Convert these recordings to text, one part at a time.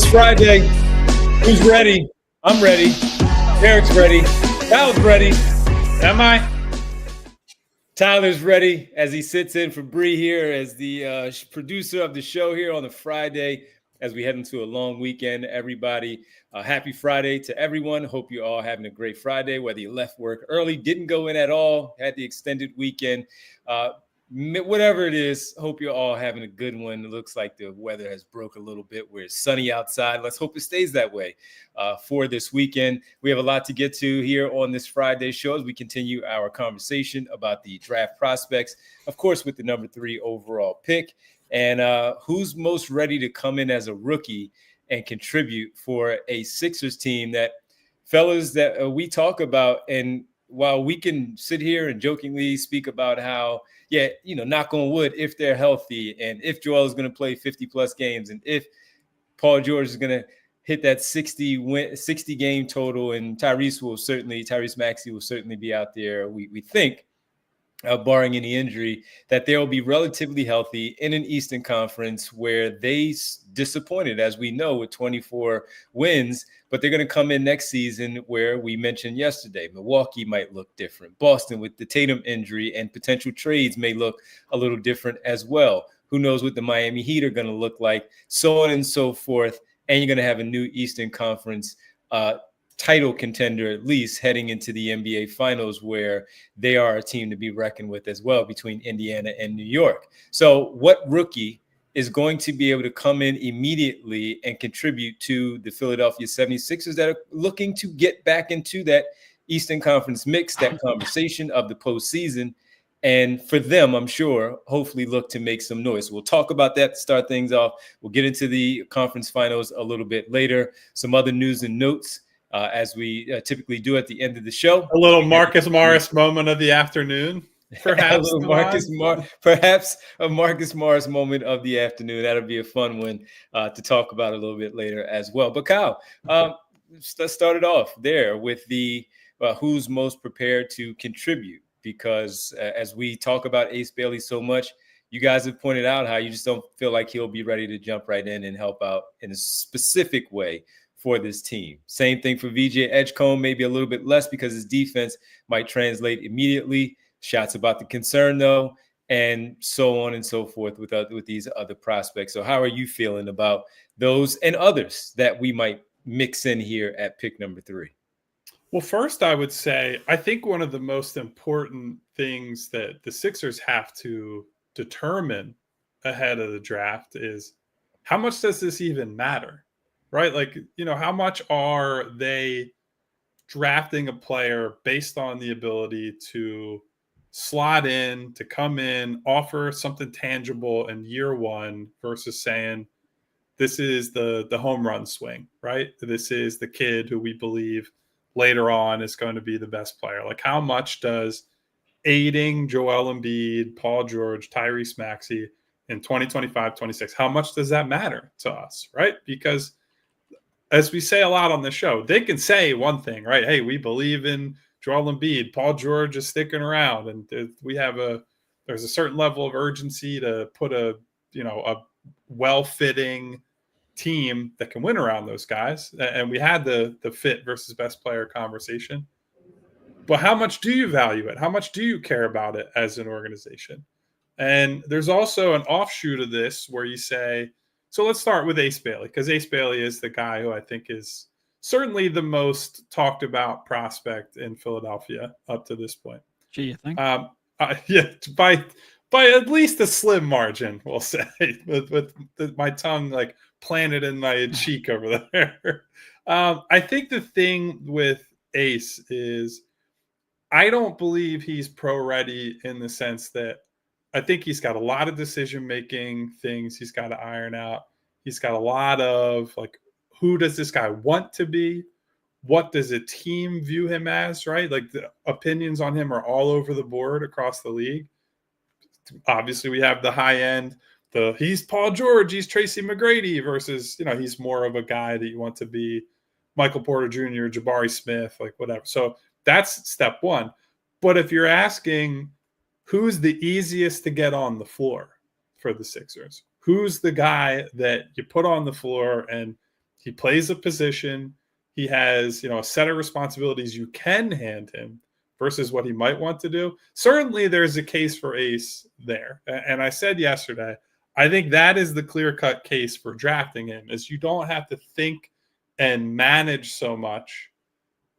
It's Friday. Who's ready? I'm ready. Eric's ready. Kyle's ready. Am I? Tyler's ready as he sits in for Bree here as the producer of the show here on the Friday as we head into a long weekend. Everybody, happy Friday to everyone. Hope you're all having a great Friday, whether you left work early, didn't go in at all, had the extended weekend. Whatever it is, hope you're all having a good one. It looks like the weather has broke a little bit where it's sunny outside. Let's hope it stays that way for this weekend. We have a lot to get to here on this Friday show as we continue our conversation about the draft prospects, of course, with the number 3 overall pick and who's most ready to come in as a rookie and contribute for a Sixers team that, fellas, that we talk about. And while we can sit here and jokingly speak about how, yeah, you know, knock on wood, if they're healthy and if Joel is going to play 50-plus games and if Paul George is going to hit that 60 game total and Tyrese Maxey will certainly be out there, we think, barring any injury, that they will be relatively healthy in an Eastern Conference where they disappointed, as we know, with 24 wins. But they're going to come in next season where we mentioned yesterday, Milwaukee might look different. Boston with the Tatum injury and potential trades may look a little different as well. Who knows what the Miami Heat are going to look like, so on and so forth. And you're going to have a new Eastern Conference title contender, at least heading into the NBA Finals, where they are a team to be reckoned with as well between Indiana and New York. So what rookie is going to be able to come in immediately and contribute to the Philadelphia 76ers that are looking to get back into that Eastern Conference mix, that conversation of the postseason? And for them, I'm sure, hopefully look to make some noise. We'll talk about that to start things off. We'll get into the conference finals a little bit later. Some other news and notes as we typically do at the end of the show. A little Marcus Morris moment of the afternoon. Perhaps perhaps a Marcus Morris moment of the afternoon. That'll be a fun one to talk about a little bit later as well. But Kyle, let's start it off there with the who's most prepared to contribute, because as we talk about Ace Bailey so much, you guys have pointed out how you just don't feel like he'll be ready to jump right in and help out in a specific way for this team. Same thing for VJ Edgecombe, maybe a little bit less because his defense might translate immediately. Shots about the concern, though, and so on and so forth with these other prospects. So how are you feeling about those and others that we might mix in here at pick number 3? Well, first, I would say I think one of the most important things that the Sixers have to determine ahead of the draft is how much does this even matter? Right? Like, you know, how much are they drafting a player based on the ability to slot in, to come in, offer something tangible in year one versus saying, this is the home run swing, right? This is the kid who we believe later on is going to be the best player. Like, how much does aiding Joel Embiid, Paul George, Tyrese Maxey in 2025-26, how much does that matter to us, right? Because as we say a lot on the show, they can say one thing, right? Hey, we believe in Joel Embiid. Paul George is sticking around, and there's a certain level of urgency to put a well-fitting team that can win around those guys. And we had the fit versus best player conversation. But how much do you value it? How much do you care about it as an organization? And there's also an offshoot of this where you say, so let's start with Ace Bailey, because Ace Bailey is the guy who I think is certainly the most talked about prospect in Philadelphia up to this point. Gee, you think? Yeah, by at least a slim margin, we'll say, with my tongue like planted in my cheek over there. I think the thing with Ace is I don't believe he's pro ready in the sense that I think he's got a lot of decision-making things he's got to iron out. He's got a lot of, like, who does this guy want to be? What does a team view him as, right? Like, the opinions on him are all over the board across the league. Obviously, we have the high end. He's Paul George, he's Tracy McGrady versus, he's more of a guy that you want to be Michael Porter Jr., Jabari Smith, like whatever. So that's step one. But if you're asking who's the easiest to get on the floor for the Sixers, who's the guy that you put on the floor and He plays a position. He has, a set of responsibilities you can hand him versus what he might want to do. Certainly there's a case for Ace there. And I said yesterday, I think that is the clear-cut case for drafting him, is you don't have to think and manage so much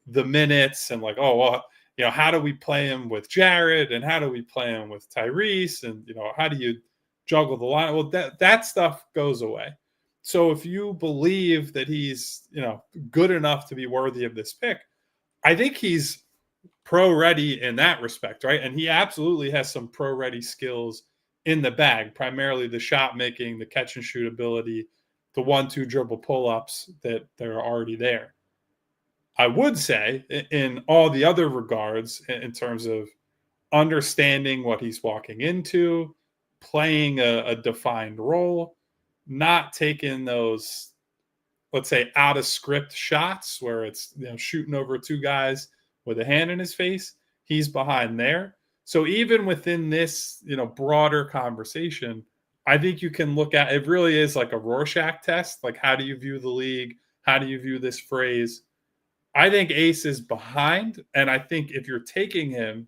the minutes and how do we play him with Jared and how do we play him with Tyrese and, how do you juggle the line? Well, that stuff goes away. So if you believe that he's, good enough to be worthy of this pick, I think he's pro-ready in that respect, right? And he absolutely has some pro-ready skills in the bag, primarily the shot making, the catch and shoot ability, the 1-2 dribble pull-ups that are already there. I would say in all the other regards, in terms of understanding what he's walking into, playing a defined role, not taking those, let's say, out of script shots where it's shooting over two guys with a hand in his face, he's behind there. So even within this, broader conversation, I think you can look at, it really is like a Rorschach test. Like, how do you view the league? How do you view this phrase? I think Ace is behind. And I think if you're taking him,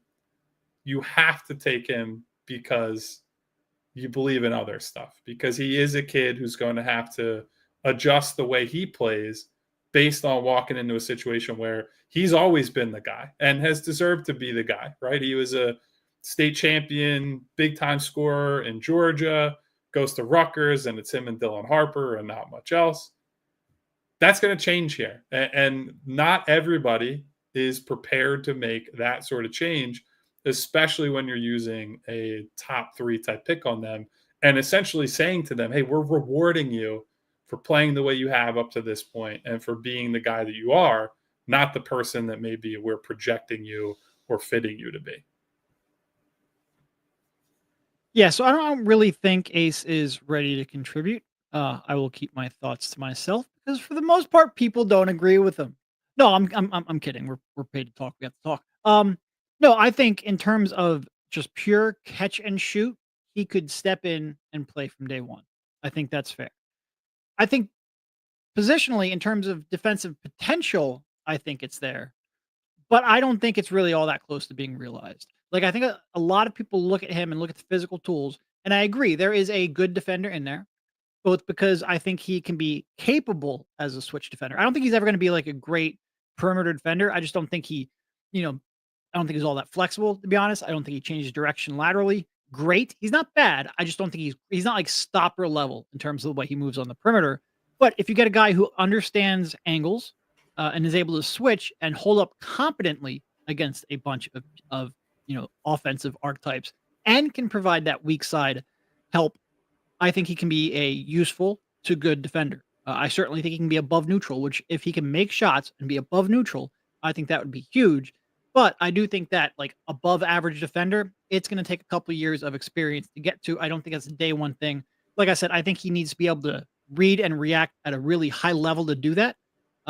you have to take him because you believe in other stuff, because he is a kid who's going to have to adjust the way he plays based on walking into a situation where he's always been the guy and has deserved to be the guy, right? He was a state champion, big time scorer in Georgia, goes to Rutgers, and it's him and Dylan Harper and not much else. That's going to change here. And not everybody is prepared to make that sort of change, especially when you're using a top 3 type pick on them and essentially saying to them, hey, we're rewarding you for playing the way you have up to this point and for being the guy that you are, not the person that maybe we're projecting you or fitting you to be. Yeah, so I don't really think Ace is ready to contribute. I will keep my thoughts to myself because for the most part, people don't agree with him. No, I'm kidding. We're paid to talk. We have to talk. No, I think in terms of just pure catch and shoot, he could step in and play from day one. I think that's fair. I think positionally, in terms of defensive potential, I think it's there, but I don't think it's really all that close to being realized. Like, I think a lot of people look at him and look at the physical tools, and I agree, there is a good defender in there, both because I think he can be capable as a switch defender. I don't think he's ever going to be like a great perimeter defender. I just don't think he, I don't think he's all that flexible, to be honest. I don't think he changes direction laterally. Great. He's not bad. I just don't think he's not like stopper level in terms of the way he moves on the perimeter. But if you get a guy who understands angles and is able to switch and hold up competently against a bunch of offensive archetypes and can provide that weak side help, I think he can be a useful to good defender. I certainly think he can be above neutral, which if he can make shots and be above neutral, I think that would be huge. But I do think that like above average defender, it's going to take a couple of years of experience to get to. I don't think that's a day one thing. Like I said, I think he needs to be able to read and react at a really high level to do that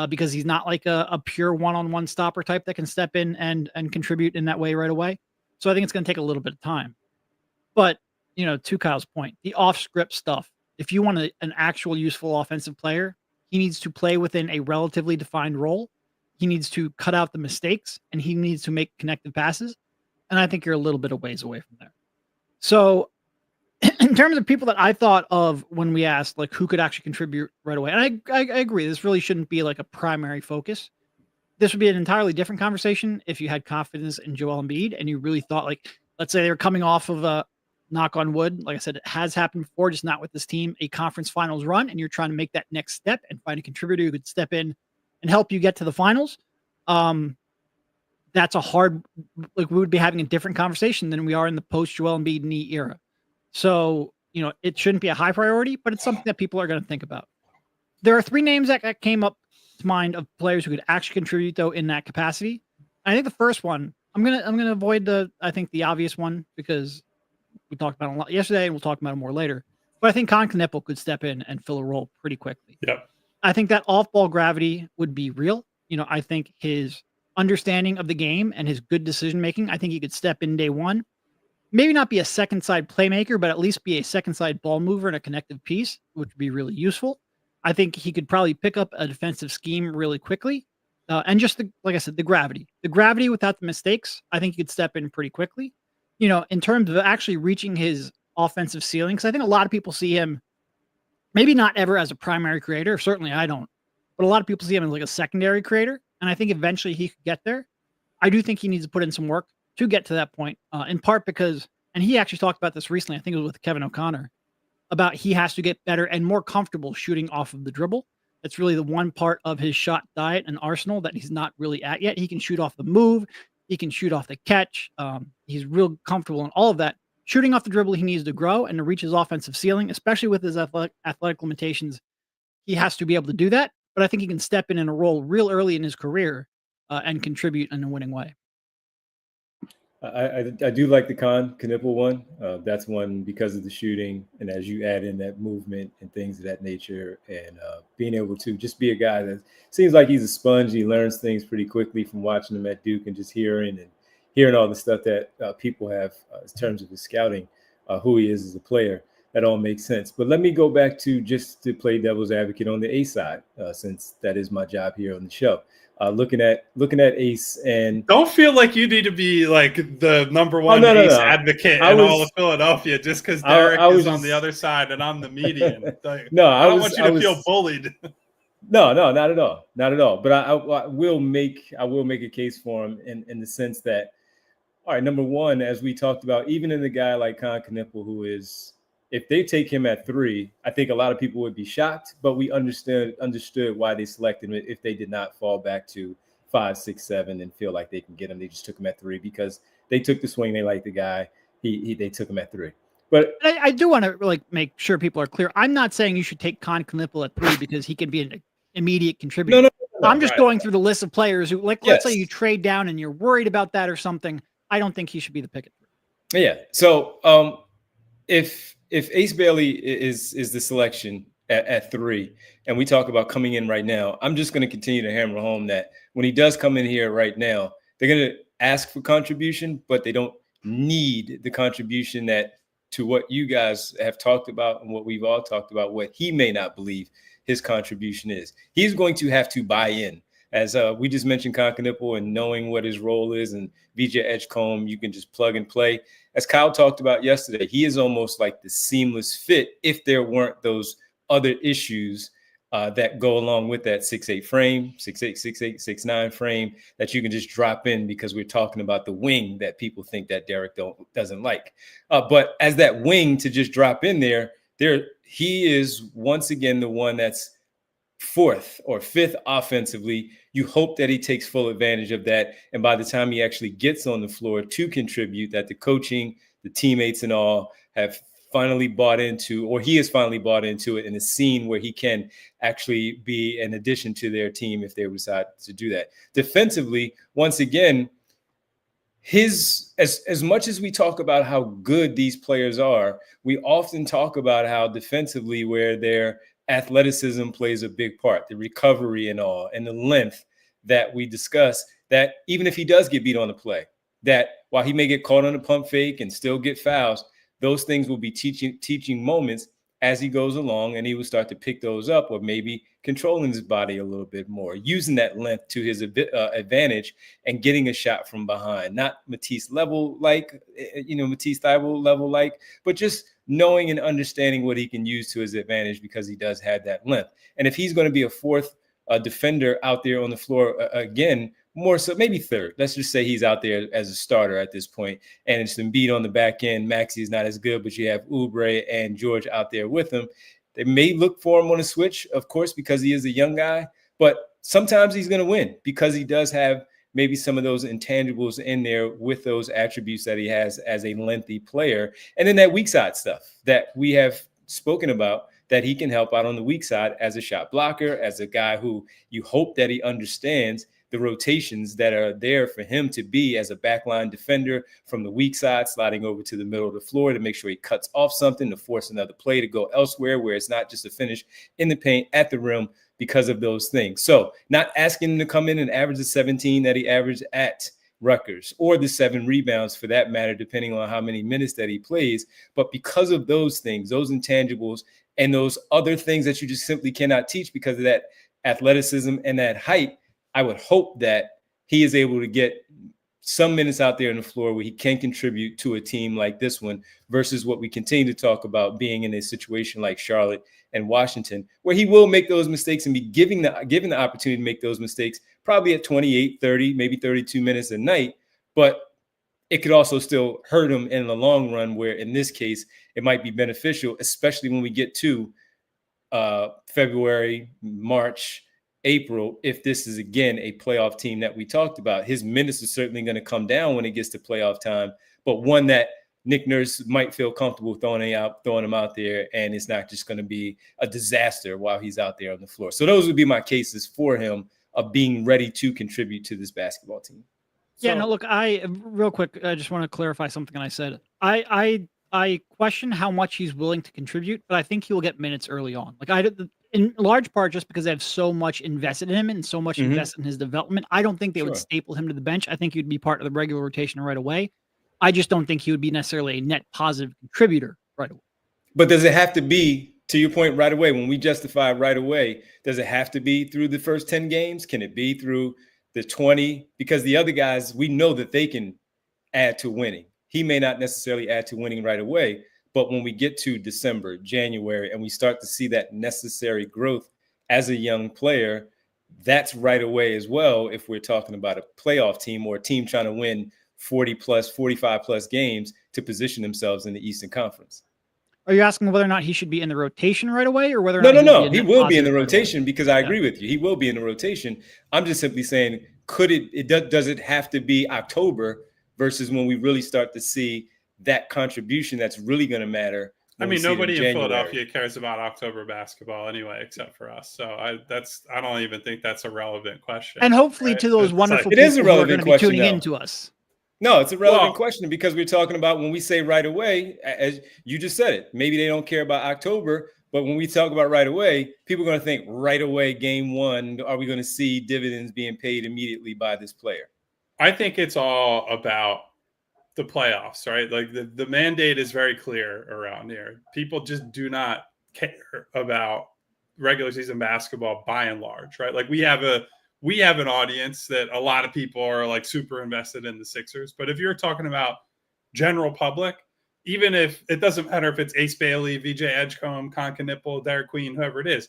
because he's not like a pure one-on-one stopper type that can step in and contribute in that way right away. So I think it's going to take a little bit of time. But, to Kyle's point, the off-script stuff, if you want an actual useful offensive player, he needs to play within a relatively defined role. He needs to cut out the mistakes, and he needs to make connected passes. And I think you're a little bit of ways away from there. So in terms of people that I thought of when we asked, like, who could actually contribute right away, and I agree, this really shouldn't be like a primary focus. This would be an entirely different conversation if you had confidence in Joel Embiid and you really thought, like, let's say they were coming off of a knock on wood. Like I said, it has happened before, just not with this team, a conference finals run, and you're trying to make that next step and find a contributor who could step in and help you get to the finals. That's a hard, like, we would be having a different conversation than we are in the post Joel Embiid knee era. So, it shouldn't be a high priority, but it's something that people are going to think about. There are 3 names that came up to mind of players who could actually contribute though in that capacity. I think the first one, I'm gonna avoid the obvious one because we talked about it a lot yesterday and we'll talk about it more later. But I think Kon Knueppel could step in and fill a role pretty quickly. Yep. I think that off-ball gravity would be real. I think his understanding of the game and his good decision-making, I think he could step in day one. Maybe not be a second side playmaker, but at least be a second side ball mover and a connective piece, which would be really useful. I think he could probably pick up a defensive scheme really quickly. And just like I said, the gravity without the mistakes, I think he could step in pretty quickly. In terms of actually reaching his offensive ceiling, because I think a lot of people see him, maybe not ever as a primary creator. Certainly I don't, but a lot of people see him as like a secondary creator. And I think eventually he could get there. I do think he needs to put in some work to get to that point, in part because, and he actually talked about this recently, I think it was with Kevin O'Connor, about he has to get better and more comfortable shooting off of the dribble. That's really the one part of his shot diet and arsenal that he's not really at yet. He can shoot off the move. He can shoot off the catch. He's real comfortable in all of that. Shooting off the dribble, he needs to grow and to reach his offensive ceiling, especially with his athletic limitations. He has to be able to do that. But I think he can step in a role real early in his career and contribute in a winning way. I do like the Kon Knueppel one. That's one because of the shooting, and as you add in that movement and things of that nature, and being able to just be a guy that seems like he's a sponge. He learns things pretty quickly from watching him at Duke and just hearing all the stuff that people have in terms of his scouting, who he is as a player. That all makes sense. But let me go back to just to play devil's advocate on the Ace side, since that is my job here on the show. Looking at Ace, and don't feel like you need to be like the number one Ace advocate in all of Philadelphia just because Derek is on the other side and I'm the median. Like, no, I don't want you to feel bullied. No, not at all, not at all. But I will make a case for him in the sense that, all right, number one, as we talked about, even in a guy like Kon Knueppel, who is, if they take him at 3, I think a lot of people would be shocked, but we understood why they selected him if they did not fall back to 5, 6, 7 and feel like they can get him. They just took him at 3 because they took the swing. They liked the guy. They took him at 3. But I do want to make sure people are clear. I'm not saying you should take Kon Knueppel at 3 because he can be an immediate contributor. No, I'm just going through the list of players who, let's say you trade down and you're worried about that or something. I don't think he should be the pick at 3. Yeah. So if Ace Bailey is the selection at 3, and we talk about coming in right now, I'm just going to continue to hammer home that when he does come in here right now, they're going to ask for contribution, but they don't need the contribution that, to what you guys have talked about and what we've all talked about, what he may not believe his contribution is. He's going to have to buy in. As we just mentioned, Kon Knueppel and knowing what his role is, and VJ Edgecombe, you can just plug and play. As Kyle talked about yesterday, he is almost like the seamless fit if there weren't those other issues that go along with that 6'8" frame, 6'8", 6'8", 6'9" frame that you can just drop in, because we're talking about the wing that people think that Derek doesn't like. But as that wing to just drop in there, he is once again the one that's 4th or 5th offensively. You hope that he takes full advantage of that. And by the time he actually gets on the floor to contribute, that the coaching, the teammates and all have finally bought into, or he has finally bought into it in a scene where he can actually be an addition to their team if they decide to do that. Defensively, once again, as much as we talk about how good these players are, we often talk about how defensively where their athleticism plays a big part, the recovery and all, and the length that we discuss, that even if he does get beat on the play, that while he may get caught on a pump fake and still get fouls, those things will be teaching moments as he goes along, and he will start to pick those up, or maybe controlling his body a little bit more, using that length to his advantage and getting a shot from behind. Not Matisse level like, Matisse Thybulle level like, but just knowing and understanding what he can use to his advantage because he does have that length. And if he's going to be a 4th defender out there on the floor again, more so maybe 3rd. Let's just say he's out there as a starter at this point, and it's Embiid on the back end. Maxey is not as good, but you have Oubre and George out there with him. They may look for him on a switch, of course, because he is a young guy, but sometimes he's going to win because he does have maybe some of those intangibles in there with those attributes that he has as a lengthy player. And then that weak side stuff that we have spoken about, that he can help out on the weak side as a shot blocker, as a guy who you hope that he understands the rotations that are there for him to be as a backline defender from the weak side, sliding over to the middle of the floor to make sure he cuts off something, to force another play to go elsewhere where it's not just a finish in the paint at the rim because of those things. So not asking him to come in and average the 17 that he averaged at Rutgers, or the 7 rebounds for that matter, depending on how many minutes that he plays. But because of those things, those intangibles, and those other things that you just simply cannot teach because of that athleticism and that height, I would hope that he is able to get some minutes out there on the floor where he can contribute to a team like this one versus what we continue to talk about being in a situation like Charlotte and Washington, where he will make those mistakes and be given the opportunity to make those mistakes probably at 28, 30, maybe 32 minutes a night. But it could also still hurt him in the long run, where in this case, it might be beneficial, especially when we get to February, March, April, if this is again a playoff team that we talked about. His minutes are certainly going to come down when it gets to playoff time, but one that Nick Nurse might feel comfortable throwing him out there, and it's not just going to be a disaster while he's out there on the floor. So those would be my cases for him of being ready to contribute to this basketball team. Yeah, no, look, real quick, I just want to clarify something I said. I question how much he's willing to contribute, but I think he will get minutes early on. Like in large part just because they have so much invested in him and so much invested in his development. I don't think they would staple him to the bench. I think he'd be part of the regular rotation right away. I just don't think he would be necessarily a net positive contributor right away. But does it have to be, to your point, right away? When we justify right away, does it have to be through the first 10 games? Can it be through the 20? Because the other guys, we know that they can add to winning. He may not necessarily add to winning right away, but when we get to December, January, and we start to see that necessary growth as a young player, that's right away as well. If we're talking about a playoff team or a team trying to win 40 plus, 45 plus games to position themselves in the Eastern Conference. Are you asking whether or not he should be in the rotation right away, or whether or not he will be in the rotation because I agree with you. He will be in the rotation. I'm just simply saying, does it have to be October versus when we really start to see that contribution that's really going to matter? I mean, nobody in Philadelphia cares about October basketball anyway, except for us. So I don't even think that's a relevant question. And hopefully to those wonderful people who are going to be tuning in to us. No, it's a relevant question because we're talking about when we say right away, as you just said it, maybe they don't care about October, but when we talk about right away, people are going to think right away, game one, are we going to see dividends being paid immediately by this player? I think it's all about the playoffs, right? Like the mandate is very clear around here. People just do not care about regular season basketball by and large, right? Like we have an audience that a lot of people are like super invested in the Sixers. But if you're talking about general public, even if it doesn't matter if it's Ace Bailey, VJ Edgecombe, Kon Knueppel, Derek Queen, whoever it is,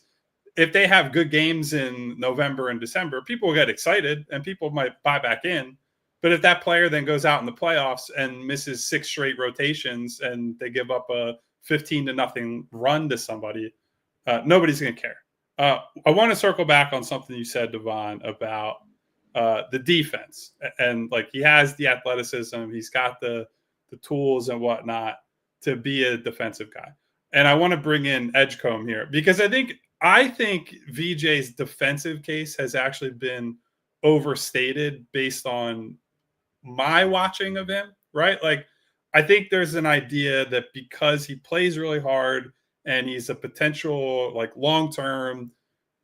if they have good games in November and December, people will get excited and people might buy back in. But if that player then goes out in the playoffs and misses 6 straight rotations and they give up a 15-0 run to somebody, nobody's going to care. I want to circle back on something you said, Devon, about the defense. And like he has the athleticism, he's got the tools and whatnot to be a defensive guy. And I want to bring in Edgecombe here because I think VJ's defensive case has actually been overstated based on my watching of him, right? Like, I think there's an idea that because he plays really hard and he's a potential, like, long-term,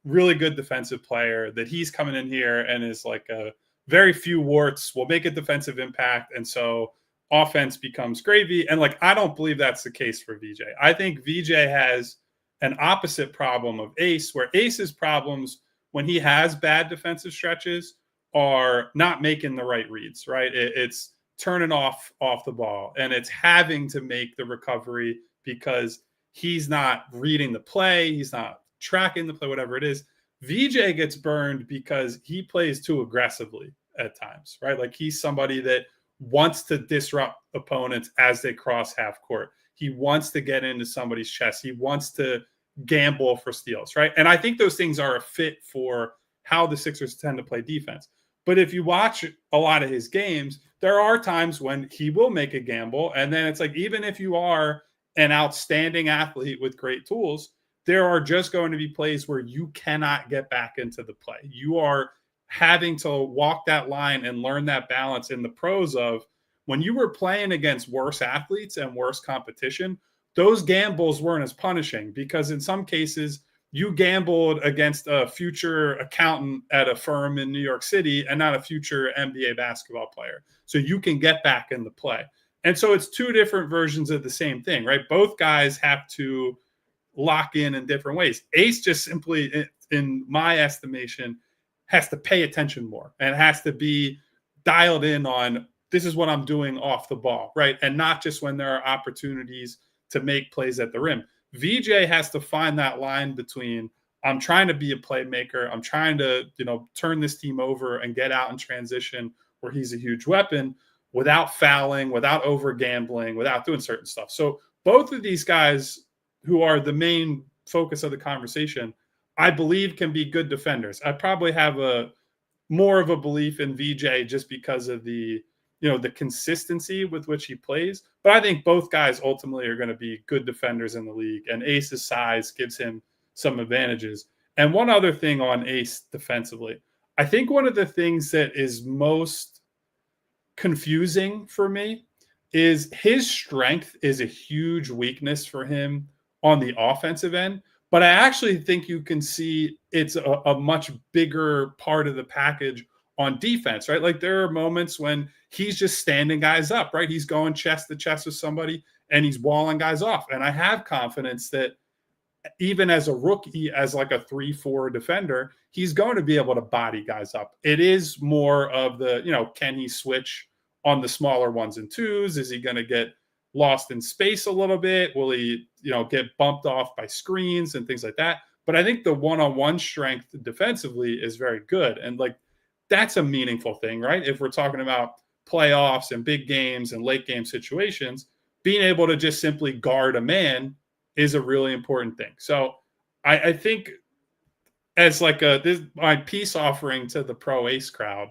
really good defensive player, that he's coming in here and is like a very few warts, will make a defensive impact. And so offense becomes gravy. And like, I don't believe that's the case for VJ. I think VJ has an opposite problem of Ace, where Ace's problems when he has bad defensive stretches are not making the right reads, right? It's turning off the ball, and it's having to make the recovery because he's not reading the play, he's not tracking the play, whatever it is. VJ gets burned because he plays too aggressively at times, right? Like he's somebody that wants to disrupt opponents as they cross half court. He wants to get into somebody's chest. He wants to gamble for steals, right? And I think those things are a fit for how the Sixers tend to play defense. But if you watch a lot of his games, there are times when he will make a gamble. And then it's like, even if you are an outstanding athlete with great tools, there are just going to be plays where you cannot get back into the play. You are having to walk that line and learn that balance in the pros of when you were playing against worse athletes and worse competition, those gambles weren't as punishing because in some cases you gambled against a future accountant at a firm in New York City and not a future NBA basketball player. So you can get back in the play. And so it's two different versions of the same thing, right? Both guys have to lock in different ways. Ace just simply, in my estimation, has to pay attention more and has to be dialed in on, this is what I'm doing off the ball, right? And not just when there are opportunities to make plays at the rim. VJ has to find that line between, I'm trying to be a playmaker, I'm trying to, turn this team over and get out in transition where he's a huge weapon, without fouling, without over gambling, without doing certain stuff. So both of these guys, who are the main focus of the conversation, I believe can be good defenders. I probably have more of a belief in VJ just because of the consistency with which he plays. But I think both guys ultimately are going to be good defenders in the league, and Ace's size gives him some advantages. And one other thing on Ace defensively, I think one of the things that is most confusing for me is his strength is a huge weakness for him on the offensive end. But I actually think you can see it's a much bigger part of the package on defense, right? Like there are moments when he's just standing guys up, right? He's going chest to chest with somebody and he's walling guys off. And I have confidence that even as a rookie, as like a 3-4 defender, he's going to be able to body guys up. It is more of the, can he switch on the smaller 1s and 2s? Is he going to get lost in space a little bit? Will he, get bumped off by screens and things like that? But I think the one-on-one strength defensively is very good. And like, that's a meaningful thing, right? If we're talking about playoffs and big games and late game situations, being able to just simply guard a man is a really important thing. So I think as like my peace offering to the pro Ace crowd,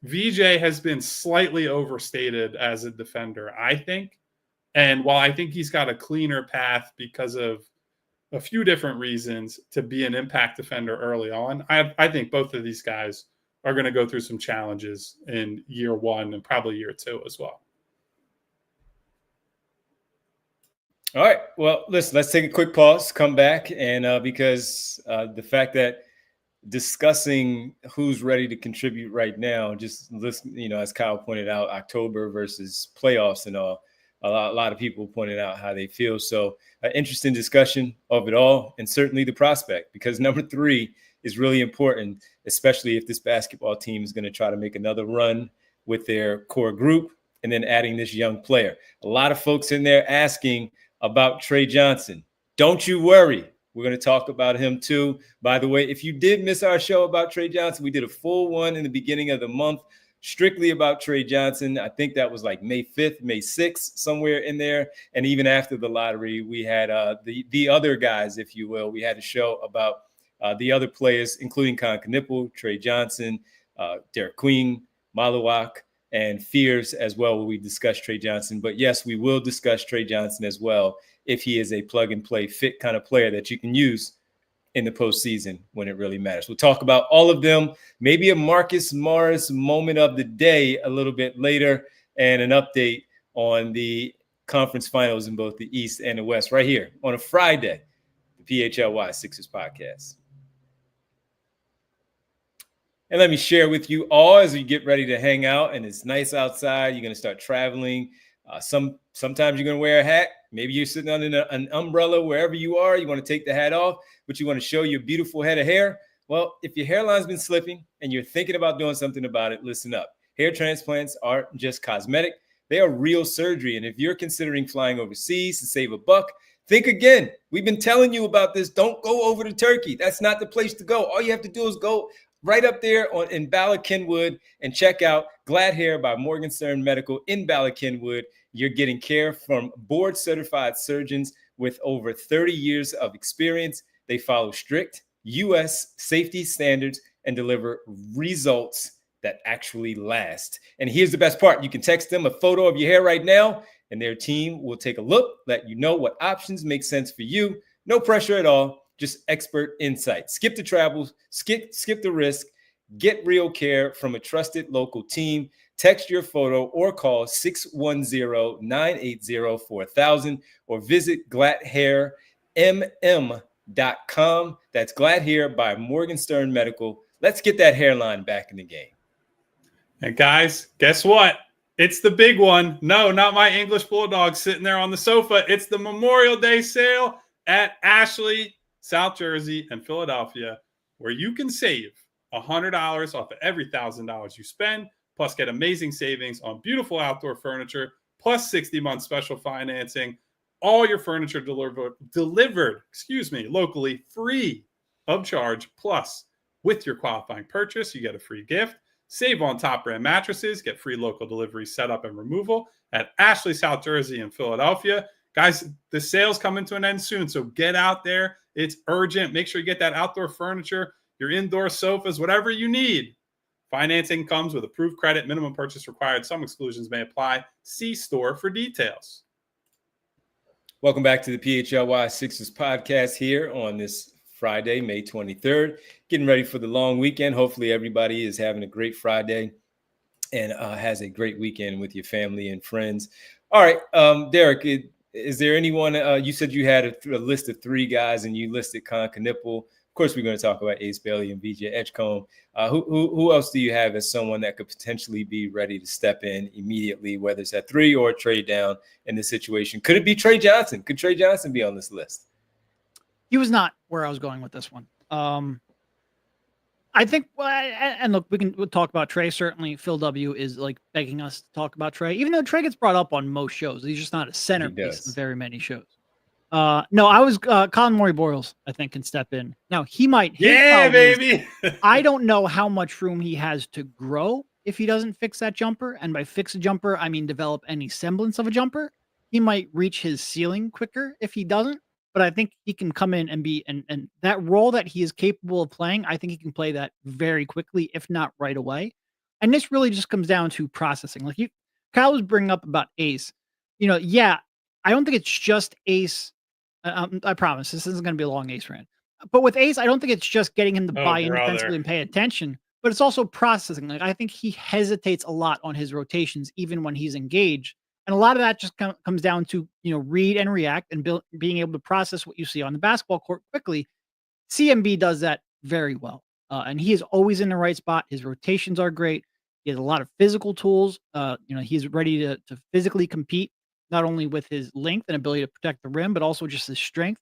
VJ has been slightly overstated as a defender, I think. And while I think he's got a cleaner path because of a few different reasons to be an impact defender early on, I think both of these guys are going to go through some challenges in year 1 and probably year 2 as well. All right. Well, listen, let's take a quick pause, come back. And because the fact that discussing who's ready to contribute right now, just listen, as Kyle pointed out, October versus playoffs and all, a lot of people pointed out how they feel. So interesting discussion of it all, and certainly the prospect, because number 3 is really important, especially if this basketball team is going to try to make another run with their core group and then adding this young player. A lot of folks in there asking about Trey Johnson. Don't you worry. We're going to talk about him too. By the way, if you did miss our show about Trey Johnson, we did a full one in the beginning of the month, strictly about Trey Johnson. I think that was like May 5th, May 6th, somewhere in there. And even after the lottery, we had the other guys, if you will. We had a show about the other players, including Kon Knueppel, Trey Johnson, Derek Queen, Malawak, and Fears as well, where we discussed Trey Johnson. But yes, we will discuss Trey Johnson as well, if he is a plug-and-play fit kind of player that you can use in the postseason when it really matters. We'll talk about all of them, maybe a Marcus Morris moment of the day a little bit later, and an update on the conference finals in both the East and the West right here on a Friday, the PHLY Sixers podcast. And let me share with you all as we get ready to hang out and it's nice outside, you're going to start traveling. Sometimes you're going to wear a hat. Maybe you're sitting under an umbrella wherever you are. You want to take the hat off, but you want to show your beautiful head of hair. Well, if your hairline's been slipping and you're thinking about doing something about it, listen up. Hair transplants aren't just cosmetic. They are real surgery. And if you're considering flying overseas to save a buck, think again. We've been telling you about this. Don't go over to Turkey. That's not the place to go. All you have to do is go right up there in Bala Kenwood and check out GLAT HAIR by Morgenstern Medical in Bala Kenwood. You're getting care from board-certified surgeons with over 30 years of experience. They follow strict U.S. safety standards and deliver results that actually last. And here's the best part. You can text them a photo of your hair right now, and their team will take a look, let you know what options make sense for you. No pressure at all. Just expert insight. Skip the travel, skip the risk, get real care from a trusted local team. Text your photo or call 610-980-4000 or visit GLATHAIRMM.com. That's GLAT HAIR by Morgenstern Medical. Let's get that hairline back in the game. And guys, guess what? It's the big one. No, not my English Bulldog sitting there on the sofa. It's the Memorial Day sale. at Ashley, South Jersey, and Philadelphia, where you can save $100 off of every $1,000 you spend, plus get amazing savings on beautiful outdoor furniture, plus 60-month special financing. All your furniture delivered, locally, free of charge. Plus, with your qualifying purchase, you get a free gift. Save on top brand mattresses. Get free local delivery setup and removal at Ashley, South Jersey, and Philadelphia. Guys, the sale's coming to an end soon, so get out there. It's urgent. Make sure you get that outdoor furniture, your indoor sofas, whatever you need. Financing comes with approved credit, minimum purchase required. Some exclusions may apply. See store for details. Welcome back to the PHLY Sixers podcast here on this Friday, May 23rd. Getting ready for the long weekend. Hopefully everybody is having a great Friday and has a great weekend with your family and friends. All right, Derek, is there anyone, you said you had a list of 3 guys and you listed Kon Knueppel. Of course, we're going to talk about Ace Bailey and VJ Edgecombe. Who else do you have as someone that could potentially be ready to step in immediately, whether it's at 3 or trade down in this situation? Could it be Trey Johnson? Could Trey Johnson be on this list? He was not where I was going with this one. I think, and look, we'll talk about Trey. Certainly, Phil W is like begging us to talk about Trey, even though Trey gets brought up on most shows. He's just not a centerpiece of very many shows. No, I was Collin Murray-Boyles, I think, can step in. Now, he might. Yeah, baby. I don't know how much room he has to grow if he doesn't fix that jumper. And by fix a jumper, I mean develop any semblance of a jumper. He might reach his ceiling quicker if he doesn't. But I think he can come in and be, and that role that he is capable of playing, I think he can play that very quickly, if not right away. And this really just comes down to processing. Like Kyle was bringing up about Ace. I don't think it's just Ace. I promise this isn't going to be a long Ace rant. But with Ace, I don't think it's just getting him to buy in defensively and pay attention, but it's also processing. Like I think he hesitates a lot on his rotations, even when he's engaged. And a lot of that just comes down to, read and react and being able to process what you see on the basketball court quickly. CMB does that very well. And he is always in the right spot. His rotations are great. He has a lot of physical tools. He's ready to physically compete, not only with his length and ability to protect the rim, but also just his strength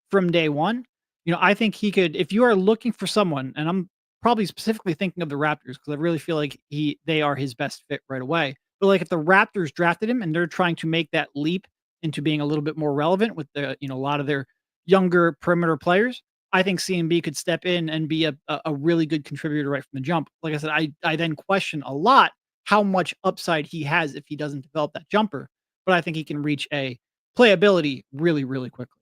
from day one. I think he could, if you are looking for someone, and I'm probably specifically thinking of the Raptors, because I really feel like they are his best fit right away. But like if the Raptors drafted him and they're trying to make that leap into being a little bit more relevant with a lot of their younger perimeter players, I think CMB could step in and be a really good contributor right from the jump. Like I said, I then question a lot how much upside he has if he doesn't develop that jumper, but I think he can reach a playability really, really quickly.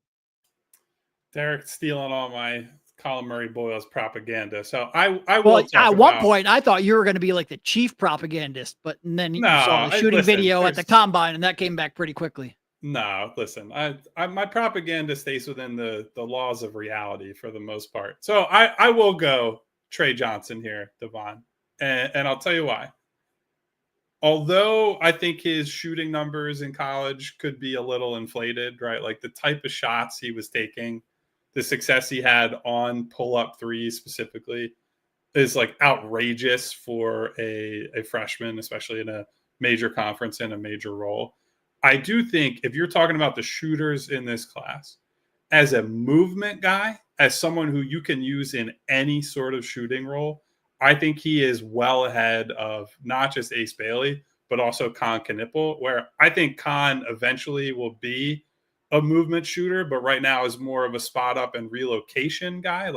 Derek stealing all my Collin Murray-Boyles propaganda. So I will talk at about, one point I thought you were going to be like the chief propagandist, but then you saw the shooting video at the combine and that came back pretty quickly. No, listen, my propaganda stays within the laws of reality for the most part. So I will go Trey Johnson here, Devon, and I'll tell you why. Although I think his shooting numbers in college could be a little inflated, right? Like the type of shots he was taking, the success he had on pull-up threes specifically is like outrageous for a freshman, especially in a major conference and a major role. I do think if you're talking about the shooters in this class, as a movement guy, as someone who you can use in any sort of shooting role, I think he is well ahead of not just Ace Bailey, but also Kon Knueppel, where I think Kon eventually will be a movement shooter, but right now is more of a spot up and relocation guy,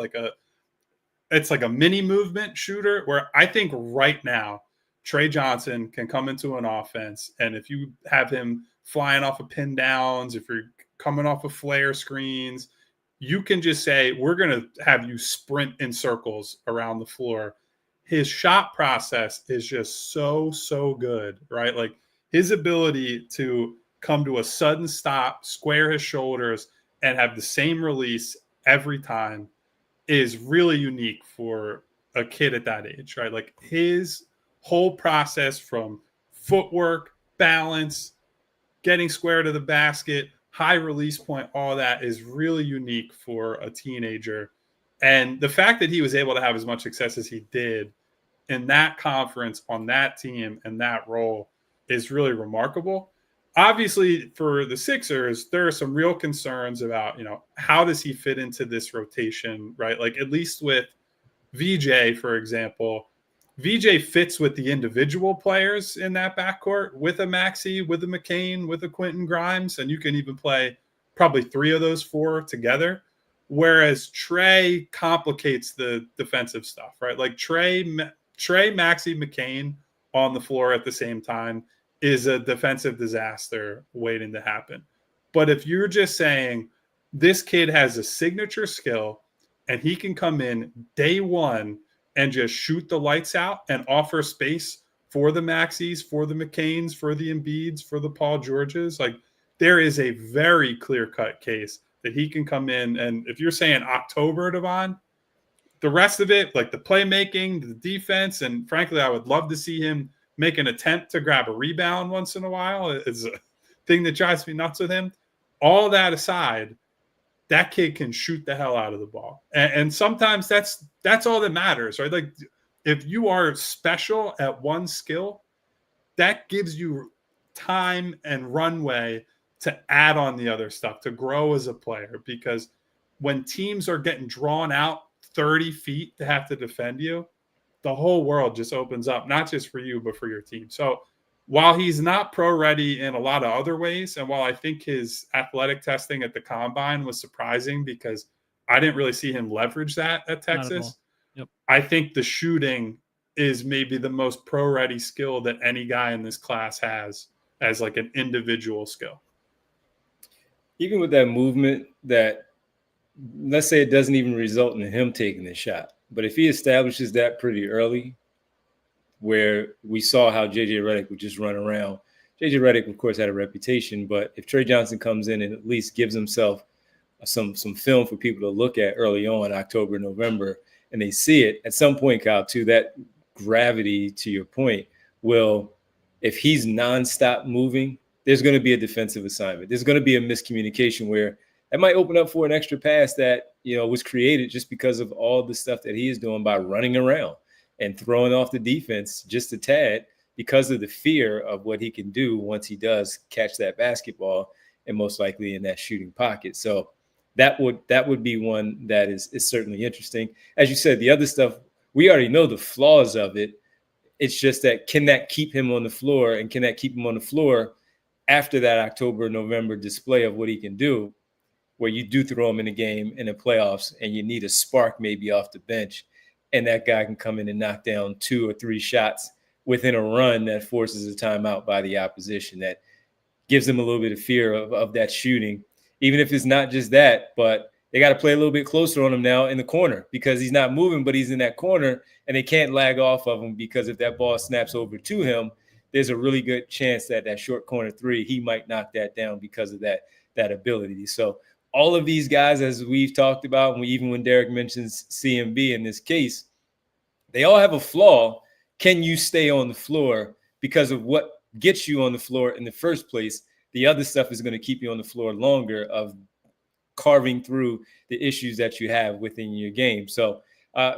it's like a mini movement shooter, where I think right now Trey Johnson can come into an offense, and if you have him flying off of pin downs, if you're coming off of flare screens, you can just say, we're going to have you sprint in circles around the floor. His shot process is just so good, right? Like his ability to come to a sudden stop, square his shoulders, and have the same release every time is really unique for a kid at that age, right? Like his whole process from footwork, balance, getting square to the basket, high release point, all that is really unique for a teenager. And the fact that he was able to have as much success as he did in that conference, on that team, and that role is really remarkable. obviously for the Sixers, there are some real concerns about, how does he fit into this rotation, right? Like at least with VJ, for example, VJ fits with the individual players in that backcourt with a Maxey, with a McCain, with a Quentin Grimes, and you can even play probably 3 of those 4 together. Whereas Trey complicates the defensive stuff, right? Like Trey, Maxey, McCain on the floor at the same time is a defensive disaster waiting to happen. But if you're just saying this kid has a signature skill and he can come in day one and just shoot the lights out and offer space for the Maxies, for the McCains, for the Embiids, for the Paul Georges, like there is a very clear-cut case that he can come in. And if you're saying October, Devon, the rest of it, like the playmaking, the defense, and frankly, I would love to see him make an attempt to grab a rebound once in a while. It's a thing that drives me nuts with him. All that aside, that kid can shoot the hell out of the ball. And sometimes that's all that matters, right? Like if you are special at one skill, that gives you time and runway to add on the other stuff, to grow as a player. Because when teams are getting drawn out 30 feet to have to defend you, the whole world just opens up, not just for you, but for your team. So while he's not pro ready in a lot of other ways, and while I think his athletic testing at the combine was surprising because I didn't really see him leverage that at Texas, Yep. I think the shooting is maybe the most pro ready skill that any guy in this class has as like an individual skill. Even with that movement, that let's say it doesn't even result in him taking the shot, but if he establishes that pretty early, where we saw how JJ Redick would just run around. JJ Redick, of course, had a reputation, but if Trey Johnson comes in and at least gives himself some film for people to look at early on, October, November, and they see it, at some point, Kyle, too, that gravity, to your point, will, if he's nonstop moving, there's going to be a defensive assignment. There's going to be a miscommunication where that might open up for an extra pass that, was created just because of all the stuff that he is doing by running around and throwing off the defense just a tad because of the fear of what he can do once he does catch that basketball and most likely in that shooting pocket. So that would be one that is certainly interesting. As you said, the other stuff, we already know the flaws of it. It's just that can that keep him on the floor, and can that keep him on the floor after that October, November display of what he can do, where you do throw him in a game in the playoffs and you need a spark maybe off the bench, and that guy can come in and knock down 2 or 3 shots within a run that forces a timeout by the opposition, that gives them a little bit of fear of that shooting, even if it's not just that, but they got to play a little bit closer on him now in the corner because he's not moving, but he's in that corner and they can't lag off of him, because if that ball snaps over to him, there's a really good chance that that short corner 3, he might knock that down because of that ability. So all of these guys, as we've talked about, and even when Derek mentions CMB in this case, they all have a flaw. Can you stay on the floor because of what gets you on the floor in the first place? The other stuff is going to keep you on the floor longer, of carving through the issues that you have within your game. So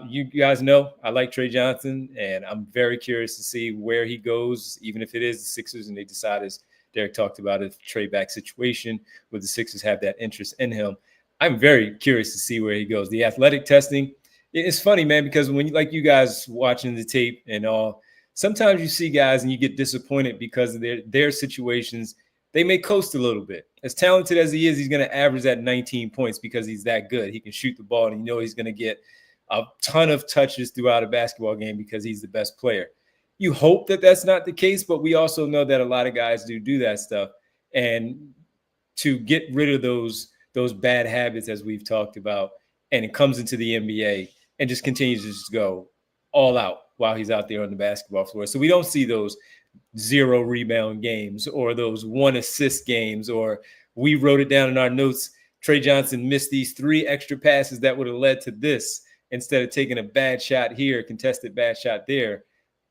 you guys know I like Trey Johnson, and I'm very curious to see where he goes, even if it is the Sixers and they decide, as Derek talked about, a trade back situation where the Sixers have that interest in him. I'm very curious to see where he goes. The athletic testing, it's funny, man, because when like you guys watching the tape and all, sometimes you see guys and you get disappointed because of their situations. They may coast a little bit. As talented as he is, he's going to average that 19 points because he's that good. He can shoot the ball, and he's going to get a ton of touches throughout a basketball game because he's the best player. You hope that that's not the case, but we also know that a lot of guys do that stuff. And to get rid of those bad habits, as we've talked about, and it comes into the NBA and just continues to just go all out while he's out there on the basketball floor. So we don't see those 0 rebound games or those 1 assist games, or we wrote it down in our notes, Trey Johnson missed these 3 extra passes that would have led to this instead of taking a bad shot here, contested bad shot there.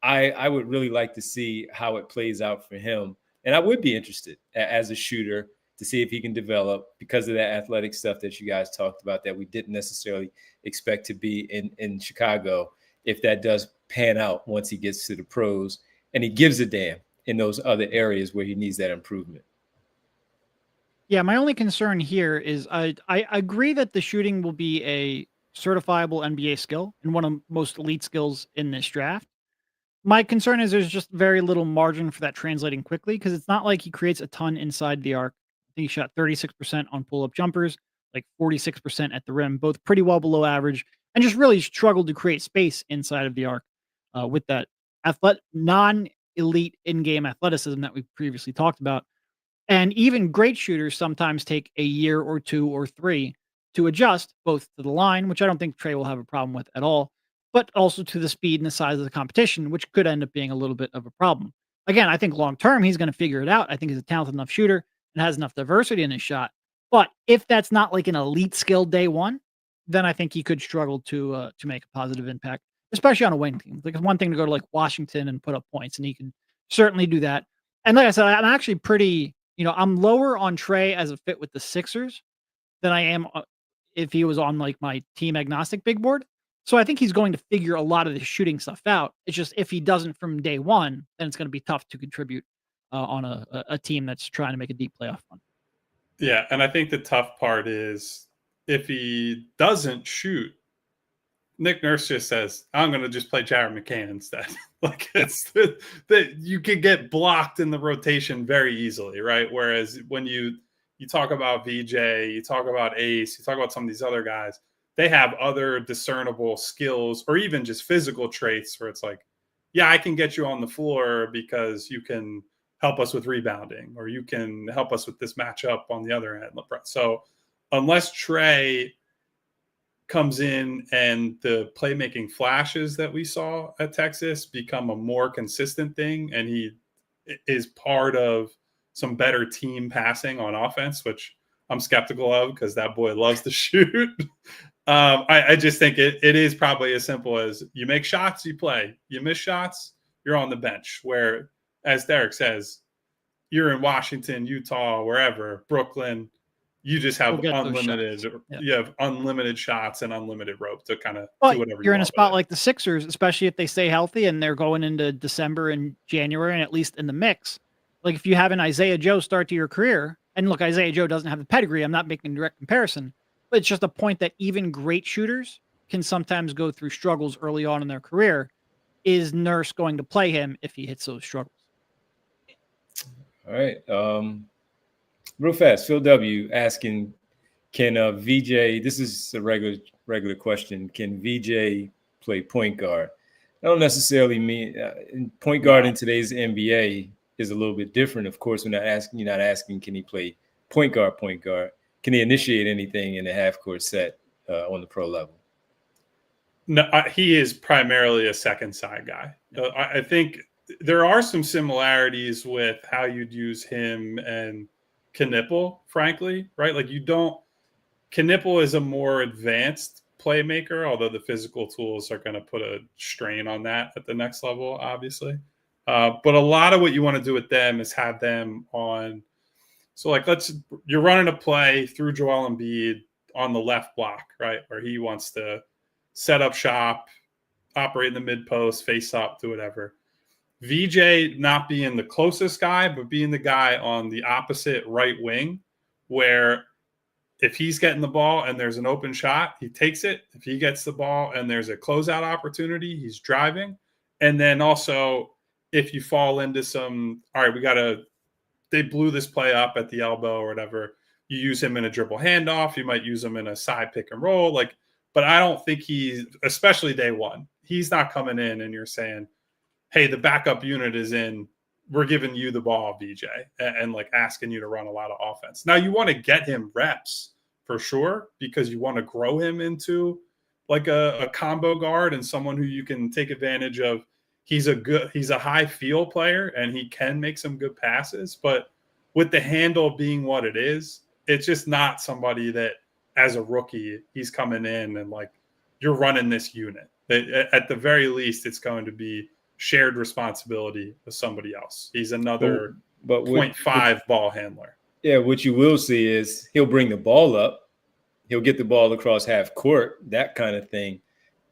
I would really like to see how it plays out for him. And I would be interested as a shooter to see if he can develop because of that athletic stuff that you guys talked about that we didn't necessarily expect to be in Chicago, if that does pan out once he gets to the pros and he gives a damn in those other areas where he needs that improvement. Yeah, my only concern here is I agree that the shooting will be a certifiable NBA skill and one of the most elite skills in this draft. My concern is there's just very little margin for that translating quickly because it's not like he creates a ton inside the arc. I think he shot 36% on pull-up jumpers, like 46% at the rim, both pretty well below average, and just really struggled to create space inside of the arc with that non-elite in-game athleticism that we previously talked about. And even great shooters sometimes take a year or 2 or 3 to adjust both to the line, which I don't think Trey will have a problem with at all, but also to the speed and the size of the competition, which could end up being a little bit of a problem. Again, I think long term he's going to figure it out. I think he's a talented enough shooter and has enough diversity in his shot. But if that's not like an elite skill day one, then I think he could struggle to make a positive impact, especially on a winning team. Like it's one thing to go to like Washington and put up points, and he can certainly do that. And like I said, I'm actually pretty, I'm lower on Trey as a fit with the Sixers than I am if he was on like my team agnostic big board. So I think he's going to figure a lot of the shooting stuff out. It's just if he doesn't from day one, then it's going to be tough to contribute on a team that's trying to make a deep playoff run. Yeah, and I think the tough part is if he doesn't shoot, Nick Nurse just says, I'm going to just play Jared McCann instead. Like it's that you could get blocked in the rotation very easily, right? Whereas when you talk about VJ, you talk about Ace, you talk about some of these other guys, they have other discernible skills or even just physical traits where it's like, yeah, I can get you on the floor because you can help us with rebounding or you can help us with this matchup on the other end. So unless Trey comes in and the playmaking flashes that we saw at Texas become a more consistent thing and he is part of some better team passing on offense, which I'm skeptical of because that boy loves to shoot. I just think it is probably as simple as you make shots, you play. You miss shots, you're on the bench. Where, as Derek says, you're in Washington, Utah, wherever, Brooklyn, you just have unlimited. Yeah. You have unlimited shots and unlimited rope to kind of do whatever you're you in a want spot like the Sixers, especially if they stay healthy and they're going into December and January and at least in the mix. Like if you have an Isaiah Joe start to your career, and look, Isaiah Joe doesn't have the pedigree. I'm not making a direct comparison, but it's just a point that even great shooters can sometimes go through struggles early on in their career. Is Nurse going to play him if he hits those struggles? All right. Real fast, Phil W. asking, can VJ, this is a regular question, can VJ play point guard? I don't necessarily mean point guard in today's NBA is a little bit different. Of course, you're not asking, can he play point guard? Can he initiate anything in a half-court set on the pro level? No, he is primarily a second side guy. I think there are some similarities with how you'd use him and Kon Knueppel, frankly, right? Like Kon Knueppel is a more advanced playmaker, although the physical tools are going to put a strain on that at the next level, obviously. But a lot of what you want to do with them is have them on. So like, you're running a play through Joel Embiid on the left block, right? Where he wants to set up shop, operate in the mid post, face up, do whatever. VJ not being the closest guy, but being the guy on the opposite right wing, where if he's getting the ball and there's an open shot, he takes it. If he gets the ball and there's a closeout opportunity, he's driving. And then also, if you fall into all right, they blew this play up at the elbow or whatever, you use him in a dribble handoff. You might use him in a side pick and roll. But I don't think especially day one, he's not coming in and you're saying, hey, the backup unit is in, we're giving you the ball, VJ, and like asking you to run a lot of offense. Now you want to get him reps for sure, because you want to grow him into like a combo guard and someone who you can take advantage of. He's a high feel player and he can make some good passes, but with the handle being what it is, it's just not somebody that as a rookie, he's coming in and like, you're running this unit. At the very least, it's going to be shared responsibility with somebody else. He's another 0.5 ball handler. Yeah, what you will see is he'll bring the ball up. He'll get the ball across half court, that kind of thing.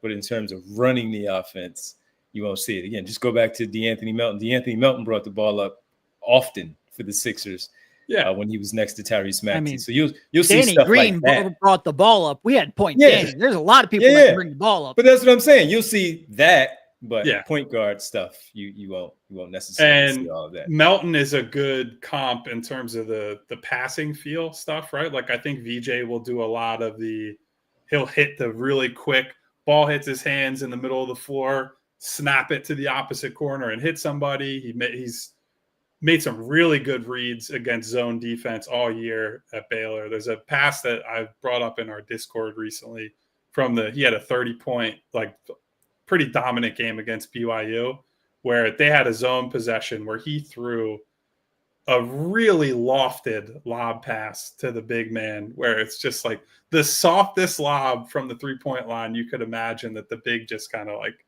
But in terms of running the offense, you won't see it. Again, just go back to DeAnthony Melton. DeAnthony Melton brought the ball up often for the Sixers. when he was next to Tyrese Maxey. I mean, so you'll see Danny stuff Green like that. brought the ball up. We had point Yeah. Danny. There's a lot of people that can bring the ball up. But that's what I'm saying. You'll see that, but point guard stuff, you won't necessarily see all of that. Melton is a good comp in terms of the passing feel stuff, right? Like I think VJ will do a lot of he'll hit the really quick ball, hits his hands in the middle of the floor, snap it to the opposite corner and hit somebody. He's made some really good reads against zone defense all year at Baylor. There's a pass that I brought up in our Discord recently he had a 30-point, like pretty dominant game against BYU where they had a zone possession where he threw a really lofted lob pass to the big man where it's just like the softest lob from the 3-point line. You could imagine that the big just kind of like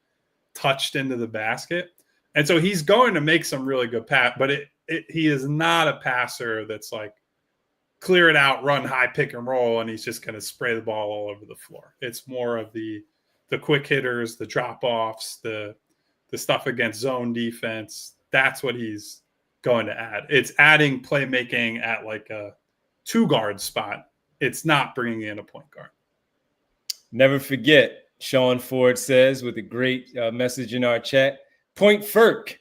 touched into the basket. And so he's going to make some really good pass, but he is not a passer that's like clear it out, run high pick and roll, and he's just going to spray the ball all over the floor. It's more of the quick hitters, the drop-offs, the stuff against zone defense. That's what he's going to add. It's adding playmaking at like a 2-guard spot. It's not bringing in a point guard. Never forget, Sean Ford says with a great message in our chat, point Ferk.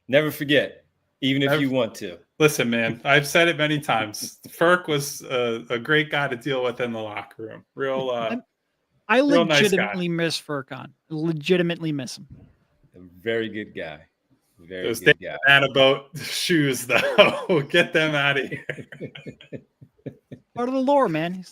Never forget, even if you want to. Listen, man, I've said it many times. Ferk was a great guy to deal with in the locker room. I legitimately miss Furkan. Legitimately miss him. A very good guy. Those Anaboat shoes, though. Get them out of here. Part of the lore, man.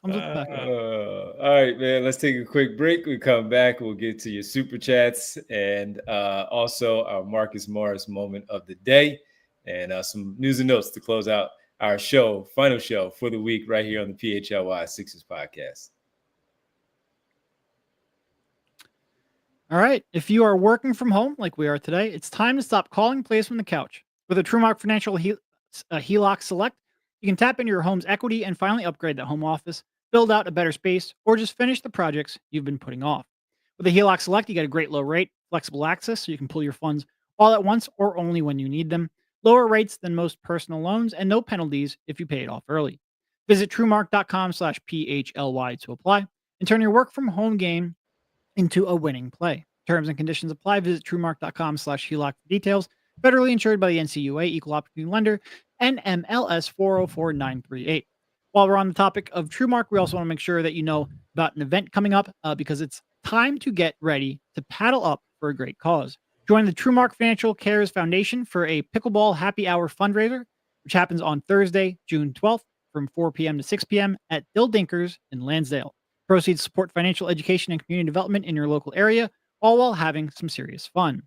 All right, man. Let's take a quick break. We come back. We'll get to your super chats and also our Marcus Morris moment of the day and some news and notes to close out our final show for the week right here on the PHLY Sixers podcast. All right. If you are working from home like we are today, it's time to stop calling plays from the couch. With a TrueMark Financial HELOC Select, you can tap into your home's equity and finally upgrade that home office, build out a better space, or just finish the projects you've been putting off. With a HELOC Select, you get a great low rate, flexible access, so you can pull your funds all at once or only when you need them, lower rates than most personal loans, and no penalties if you pay it off early. Visit TrueMark.com/PHLY to apply and turn your work from home game into a winning play. Terms and conditions apply. Visit TrueMark.com/HELOC for details. Federally insured by the NCUA, Equal Opportunity Lender, NMLS 404938. While we're on the topic of TrueMark, we also want to make sure that you know about an event coming up because it's time to get ready to paddle up for a great cause. Join the TrueMark Financial Cares Foundation for a pickleball happy hour fundraiser, which happens on Thursday, June 12th from 4 p.m. to 6 p.m. at Dill Dinkers in Lansdale. Proceeds support financial education and community development in your local area, all while having some serious fun.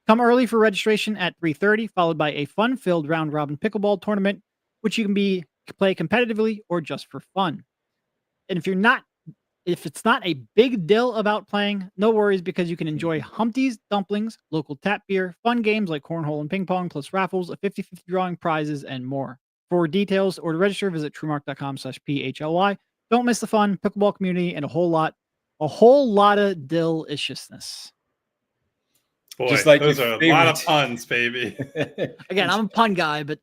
Come early for registration at 3:30, followed by a fun-filled round-robin pickleball tournament, which you can play competitively or just for fun. And if it's not a big deal about playing, no worries, because you can enjoy Humpty's dumplings, local tap beer, fun games like cornhole and ping pong, plus raffles, a 50-50 drawing, prizes, and more. For details or to register, visit TrueMark.com/PHLY. Don't miss the fun, pickleball community, and a whole lot of deliciousness. Boy, just like those are a lot of puns, baby. Again, I'm a pun guy, but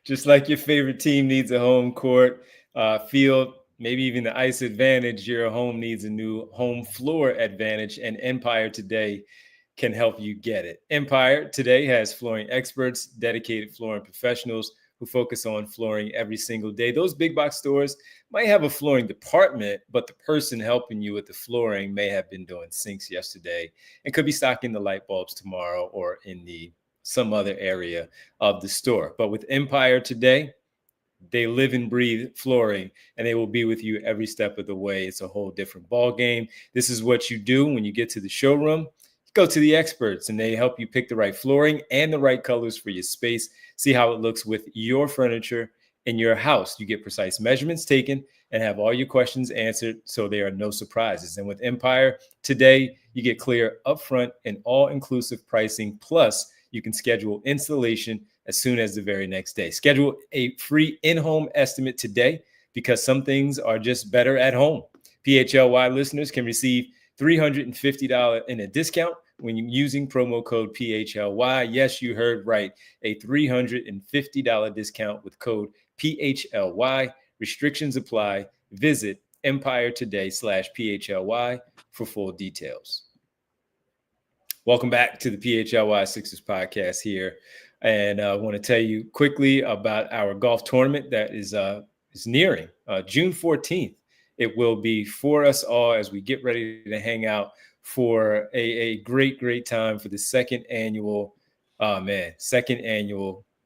just like your favorite team needs a home court, field, maybe even the ice advantage, your home needs a new home floor advantage, and Empire Today can help you get it. Empire Today has flooring experts, dedicated flooring professionals who focus on flooring every single day. Those big box stores might have a flooring department, but the person helping you with the flooring may have been doing sinks yesterday and could be stocking the light bulbs tomorrow or in some other area of the store. But with Empire Today, they live and breathe flooring, and they will be with you every step of the way. It's a whole different ball game. This is what you do when you get to the showroom. Go to the experts, and they help you pick the right flooring and the right colors for your space. See how it looks with your furniture in your house. You get precise measurements taken and have all your questions answered, so there are no surprises. And with Empire Today, you get clear upfront and all-inclusive pricing. Plus, you can schedule installation as soon as the very next day. Schedule a free in-home estimate today because some things are just better at home. PHLY listeners can receive $350 in a discount when you're using promo code PHLY. Yes, you heard right. A $350 discount with code PHLY. Restrictions apply. Visit EmpireToday/PHLY for full details. Welcome back to the PHLY Sixers podcast here. And I want to tell you quickly about our golf tournament that is nearing June 14th. It will be for us all as we get ready to hang out for a great, great time for the second annual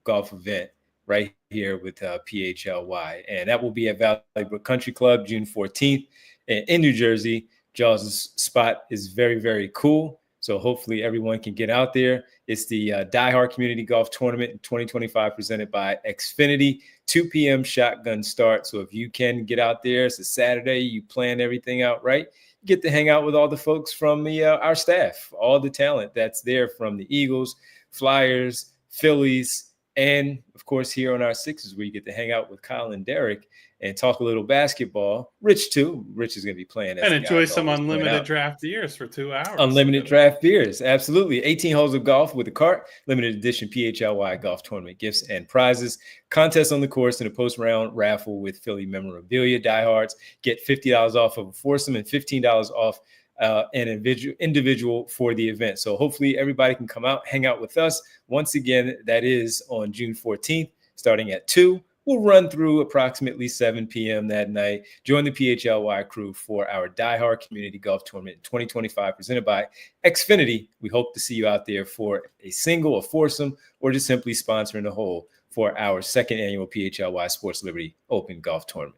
golf event right here with PHLY. And that will be at Valley Brook Country Club, June 14th in New Jersey. Jaws' spot is very, very cool. So hopefully everyone can get out there. It's the Die Hard Community Golf Tournament in 2025 presented by Xfinity. 2 p.m. shotgun start. So if you can get out there, it's a Saturday, you plan everything out right, you get to hang out with all the folks from our staff, all the talent that's there from the Eagles, Flyers, Phillies, and of course here on our Sixers where you get to hang out with Kyle and Derek and talk a little basketball. Rich, too. Rich is going to be playing. And enjoy some unlimited draft beers for 2 hours. Unlimited draft beers. Absolutely. 18 holes of golf with a cart. Limited edition PHLY golf tournament gifts and prizes. Contests on the course and a post-round raffle with Philly memorabilia. Diehards get $50 off of a foursome and $15 off an individual for the event. So hopefully everybody can come out, hang out with us. Once again, that is on June 14th, starting at 2. We'll run through approximately 7 p.m. that night. Join the PHLY crew for our Die Hard Community Golf Tournament in 2025 presented by Xfinity. We hope to see you out there for a single, a foursome, or just simply sponsoring the whole for our second annual PHLY Sports Liberty Open Golf Tournament.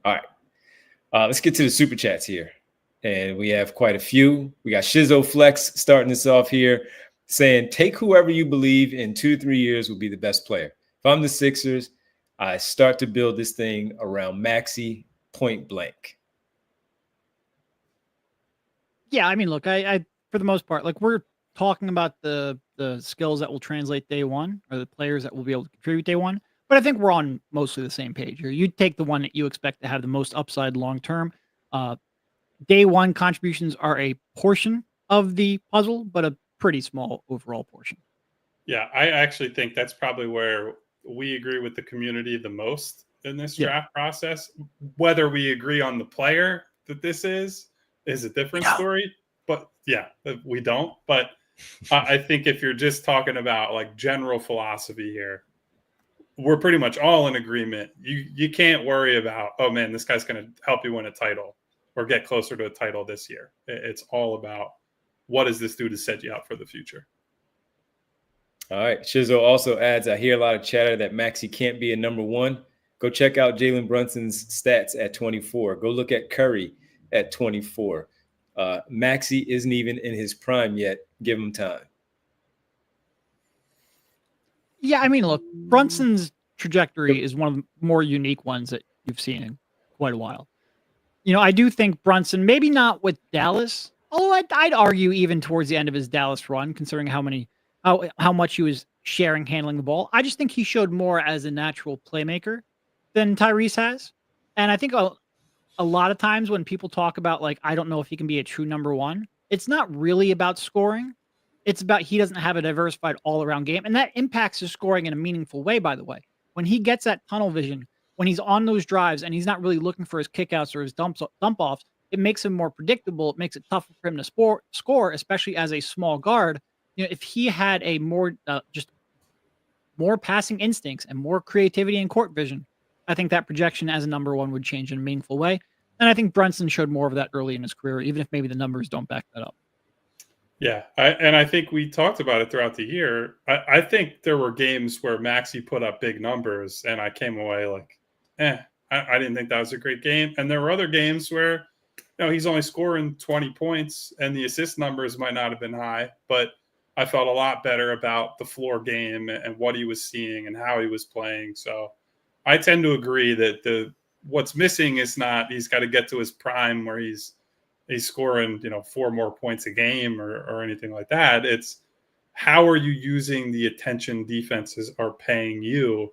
All right. Let's get to the Super Chats here. And we have quite a few. We got Shizzo Flex starting us off here saying, take whoever you believe in 2 to 3 years will be the best player. If I'm the Sixers, I start to build this thing around Maxey point blank. Yeah, I mean, look, I for the most part, like we're talking about the skills that will translate day one or the players that will be able to contribute day one. But I think we're on mostly the same page here. You take the one that you expect to have the most upside long term. Day one contributions are a portion of the puzzle, but a pretty small overall portion. Yeah, I actually think that's probably where we agree with the community the most in this draft process. Whether we agree on the player that this is a different story. But yeah, we don't. But I think if you're just talking about like general philosophy here, we're pretty much all in agreement. You can't worry about, oh man, this guy's going to help you win a title or get closer to a title this year. It's all about what does this do to set you up for the future. All right. Shizzo also adds, I hear a lot of chatter that Maxey can't be a number one. Go check out Jalen Brunson's stats at 24. Go look at Curry at 24. Maxey isn't even in his prime yet. Give him time. Yeah, I mean, look, Brunson's trajectory is one of the more unique ones that you've seen in quite a while. You know, I do think Brunson, maybe not with Dallas, although I'd argue even towards the end of his Dallas run, considering how much he was sharing handling the ball. I just think he showed more as a natural playmaker than Tyrese has. And I think a lot of times when people talk about, like, I don't know if he can be a true number one, it's not really about scoring. It's about he doesn't have a diversified all-around game. And that impacts his scoring in a meaningful way, by the way. When he gets that tunnel vision, when he's on those drives and he's not really looking for his kickouts or his dump-offs, it makes him more predictable. It makes it tougher for him to score, especially as a small guard. You know, if he had a more passing instincts and more creativity and court vision, I think that projection as a number one would change in a meaningful way. And I think Brunson showed more of that early in his career, even if maybe the numbers don't back that up. Yeah, I think we talked about it throughout the year. I think there were games where Maxey put up big numbers, and I came away like, I didn't think that was a great game. And there were other games where, you know, he's only scoring 20 points, and the assist numbers might not have been high, but I felt a lot better about the floor game and what he was seeing and how he was playing. So I tend to agree that what's missing is not he's got to get to his prime where he's scoring, 4 more points a game or anything like that. It's how are you using the attention defenses are paying you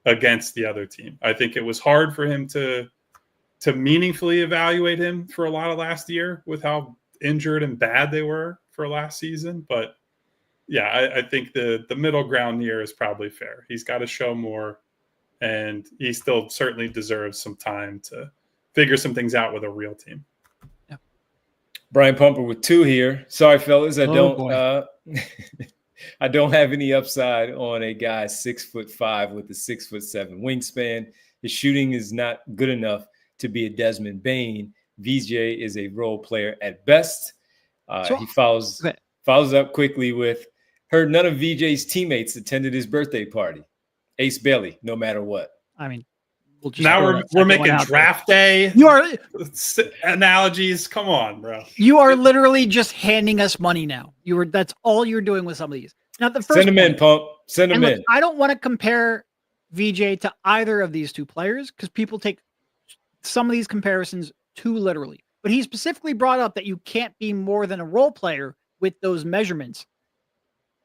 against the other team. I think it was hard for him to meaningfully evaluate him for a lot of last year with how injured and bad they were for last season. But yeah, I think the middle ground here is probably fair. He's got to show more, and he still certainly deserves some time to figure some things out with a real team. Yeah. Brian Pumper with 2 here. Sorry, fellas, I I don't have any upside on a guy 6'5" with a 6'7" wingspan. His shooting is not good enough to be a Desmond Bane. VJ is a role player at best. He follows up quickly with, heard none of VJ's teammates attended his birthday party. Ace Bailey, no matter what. I mean, we'll just now we're making draft day. You are analogies. Come on, bro. You are literally just handing us money now. That's all you're doing with some of these. Now the first send them in, Pump. Send them in. I don't want to compare VJ to either of these two players because people take some of these comparisons too literally. But he specifically brought up that you can't be more than a role player with those measurements.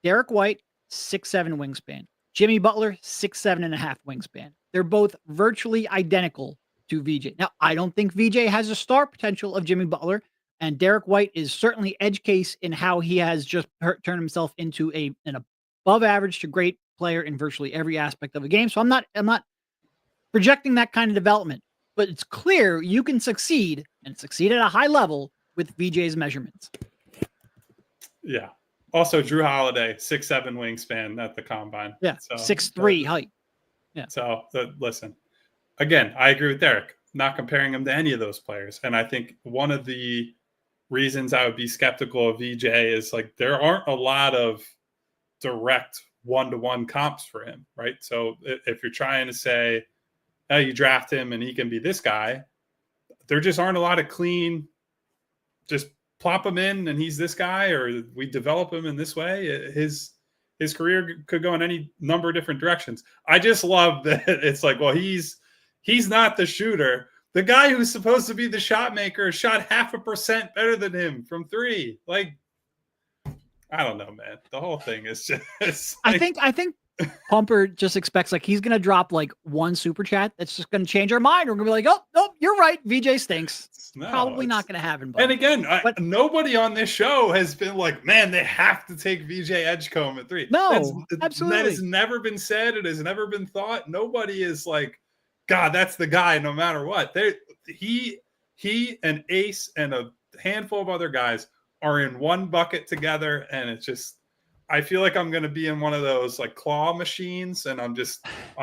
Derek White, 6'7" wingspan. Jimmy Butler, 6'7.5" wingspan. They're both virtually identical to VJ. Now, I don't think VJ has a star potential of Jimmy Butler, and Derek White is certainly edge case in how he has just turned himself into an above average to great player in virtually every aspect of a game. So I'm not projecting that kind of development, but it's clear you can succeed and succeed at a high level with VJ's measurements. Yeah. Also, Drew Holiday, 6'7" wingspan at the combine. Yeah, so, 6'3" height. Yeah. So, listen, again, I agree with Derek. Not comparing him to any of those players. And I think one of the reasons I would be skeptical of VJ is like there aren't a lot of direct one-to-one comps for him, right? So if you're trying to say, oh, you draft him and he can be this guy, there just aren't a lot of clean, just plop him in and he's this guy, or we develop him in this way. His career could go in any number of different directions. I just love that it's like, well, he's not the shooter. The guy who's supposed to be the shot maker shot 0.5% better than him from 3. Like, I don't know, man. The whole thing is just. Like, I think Pumper just expects like he's gonna drop like one super chat that's just gonna change our mind. We're gonna be like, oh no, you're right. VJ stinks. No, probably not gonna happen. Buddy. And again, nobody on this show has been like, man, they have to take VJ Edgecombe at 3. No, absolutely. That has never been said. It has never been thought. Nobody is like, God, that's the guy no matter what. He and Ace and a handful of other guys are in one bucket together, and it's just, I feel like I'm going to be in one of those like claw machines, and I'm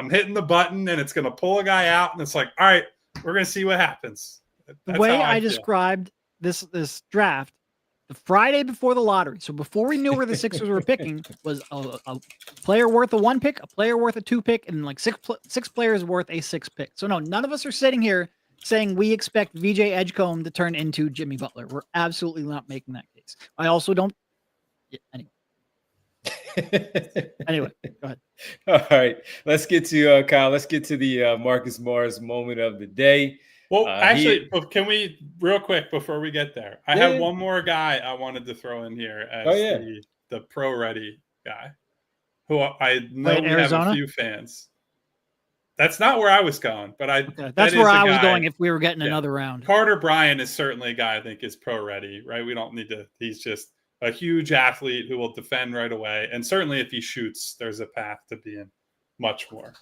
hitting the button and it's going to pull a guy out, and it's like, all right, we're going to see what happens. The way I described this draft, the Friday before the lottery, so before we knew where the Sixers were picking, was a player worth a 1 pick, a player worth a 2 pick, and like six players worth a 6 pick. So no, none of us are sitting here saying we expect VJ Edgecombe to turn into Jimmy Butler. We're absolutely not making that case. I also don't. Yeah, anyway, go ahead. All right, let's get to Kyle. Let's get to the Marcus Morris moment of the day. Well, actually, can we real quick before we get there? I have one more guy I wanted to throw in here as the pro ready guy, who I know we have a few fans. That's not where I was going, but that's where I was going if we were getting another round. Carter Bryant is certainly a guy I think is pro ready, right? We don't need to. He's just a huge athlete who will defend right away, and certainly if he shoots, there's a path to being much more.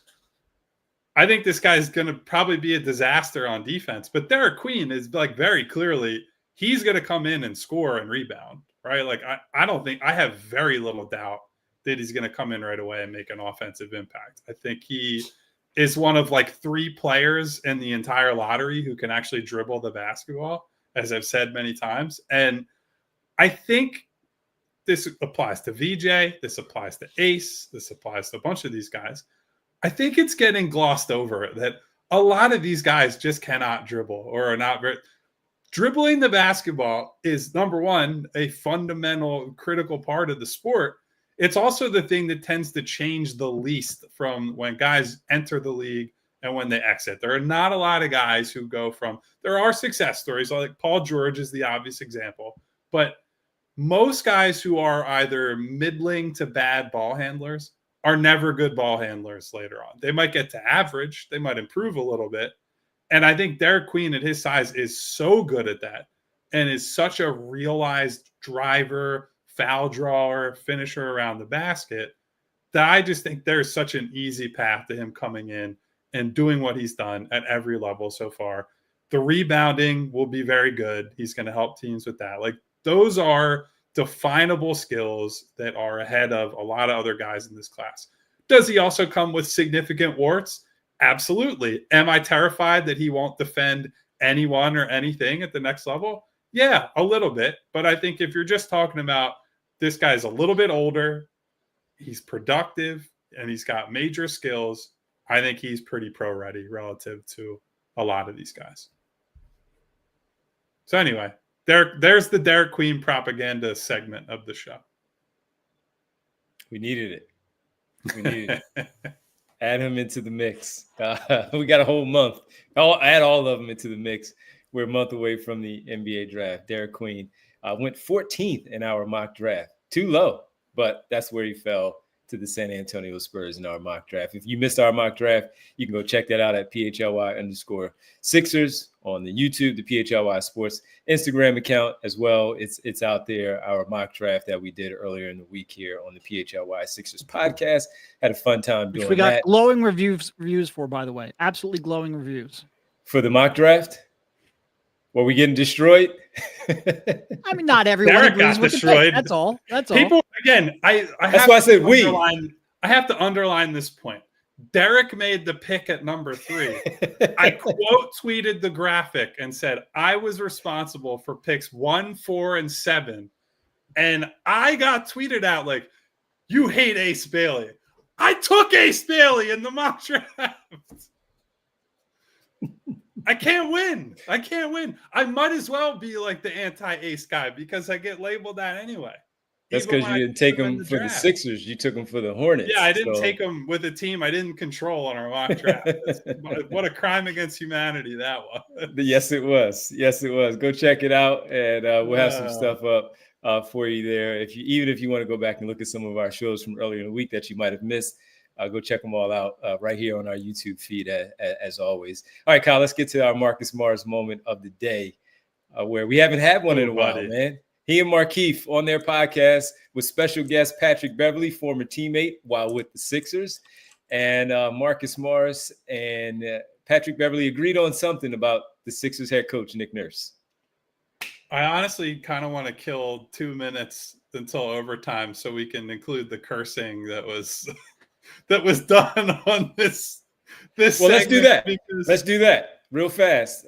I think this guy's going to probably be a disaster on defense, but Derek Queen is like very clearly he's going to come in and score and rebound, right? Like I have very little doubt that he's going to come in right away and make an offensive impact. I think he is one of like 3 players in the entire lottery who can actually dribble the basketball, as I've said many times. And I think this applies to VJ. This applies to Ace. This applies to a bunch of these guys. I think it's getting glossed over that a lot of these guys just cannot dribble or are not very. Dribbling the basketball is, number one, a fundamental, critical part of the sport. It's also the thing that tends to change the least from when guys enter the league and when they exit. There are not a lot of guys who go from, there are success stories, like Paul George is the obvious example, but most guys who are either middling to bad ball handlers are never good ball handlers later on. They might get to average. They might improve a little bit. And I think Derek Queen at his size is so good at that. and is such a realized driver, foul drawer, finisher around the basket that I just think there's such an easy path to him coming in and doing what he's done at every level so far. The rebounding will be very good. He's going to help teams with that. Like, those are definable skills that are ahead of a lot of other guys in this class. Does he also come with significant warts? Absolutely. Am I terrified that he won't defend anyone or anything at the next level? Yeah, a little bit. But I think if you're just talking about this guy's a little bit older, he's productive, and he's got major skills, I think he's pretty pro ready relative to a lot of these guys. So anyway, there's the Derek Queen propaganda segment of the show. We needed it. We needed it. Add him into the mix. We got a whole month. I'll add all of them into the mix. We're a month away from the NBA draft. Derek Queen went 14th in our mock draft. Too low, but that's where he fell to the San Antonio Spurs in our mock draft. If you missed our mock draft, you can go check that out at PHLY_Sixers on the YouTube, the PHLY Sports Instagram account as well. It's out there, our mock draft that we did earlier in the week here on the PHLY Sixers podcast. Had a fun time doing that. We got glowing reviews for, by the way. Absolutely glowing reviews. For the mock draft? Were we getting destroyed? I mean, not everyone Derek agrees got with destroyed. the pick. That's all. That's all. People, again, that's why I said we. I have to underline this point. Derek made the pick at number 3. I quote tweeted the graphic and said, I was responsible for picks 1, 4, and 7. And I got tweeted out like, you hate Ace Bailey. I took Ace Bailey in the mock draft. I can't win. I might as well be like the anti-Ace guy because I get labeled that anyway. That's because you didn't take him for the Sixers. You took him for the Hornets. Yeah, I didn't take him with a team I didn't control on our mock draft. What a crime against humanity that was. Yes, it was. Yes, it was. Go check it out, and we'll have some stuff up for you there. Even if you want to go back and look at some of our shows from earlier in the week that you might have missed, go check them all out right here on our YouTube feed, as always. All right, Kyle, let's get to our Marcus Morris moment of the day, where we haven't had one in a while, man. He and Markeith on their podcast with special guest Patrick Beverley, former teammate while with the Sixers. And Marcus Morris and Patrick Beverley agreed on something about the Sixers head coach, Nick Nurse. I honestly kind of want to kill 2 minutes until overtime so we can include the cursing that was done on this. Well, let's do that. Let's do that real fast.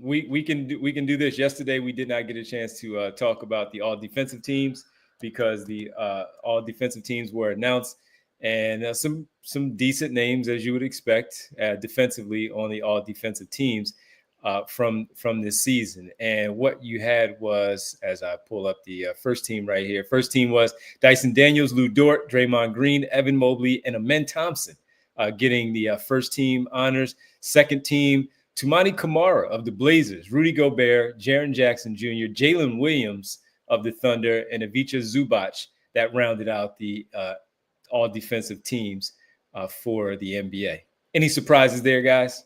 We can do this. Yesterday, we did not get a chance to talk about the all defensive teams because the all defensive teams were announced, and some decent names, as you would expect, defensively on the all defensive teams from this season. And what you had was, as I pull up the first team right here, first team was Dyson Daniels, Lou Dort, Draymond Green, Evan Mobley, and Amen Thompson getting the first team honors. Second team, Toumani Camara of the Blazers, Rudy Gobert, Jaren Jackson Jr., Jalen Williams of the Thunder, and Ivica Zubac that rounded out the all defensive teams for the NBA. Any surprises there, guys?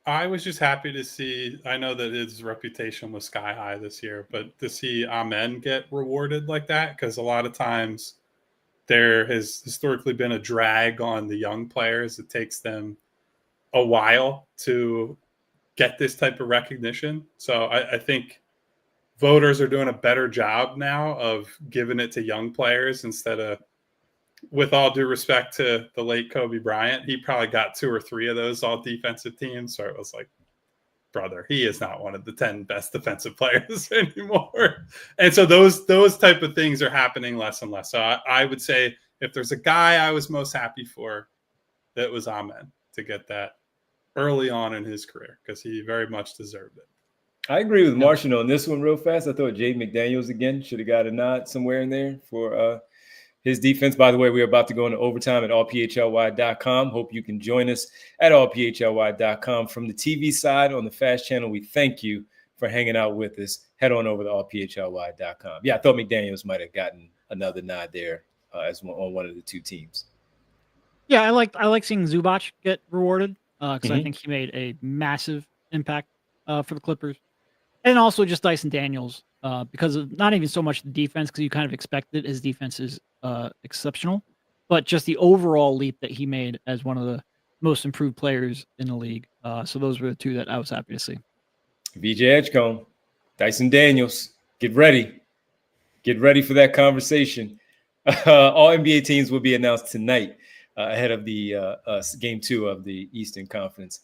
I was just happy to see, I know that his reputation was sky high this year, but to see Amen get rewarded like that, because a lot of times there has historically been a drag on the young players. It takes them a while to get this type of recognition. So I think voters are doing a better job now of giving it to young players instead of, with all due respect to the late Kobe Bryant, he probably got 2 or 3 of those all defensive teams. So it was like, brother, he is not one of the 10 best defensive players anymore. And so those type of things are happening less and less. So I would say if there's a guy I was most happy for, that was Amen, to get that early on in his career, because he very much deserved it. I agree with Martian on this one real fast. I thought Jade McDaniels again should have got a nod somewhere in there for his defense. By the way, we're about to go into overtime at allphly.com. Hope you can join us at allphly.com. From the TV side on the Fast Channel, we thank you for hanging out with us. Head on over to allphly.com. Yeah, I thought McDaniels might have gotten another nod there as on one of the two teams. Yeah, I like seeing Zubac get rewarded because I think he made a massive impact for the Clippers. And also just Dyson Daniels, because of not even so much the defense, because you kind of expected his defense is exceptional, but just the overall leap that he made as one of the most improved players in the league. So those were the two that I was happy to see. VJ Edgecombe, Dyson Daniels, get ready. Get ready for that conversation. All NBA teams will be announced tonight ahead of the game 2 of the Eastern Conference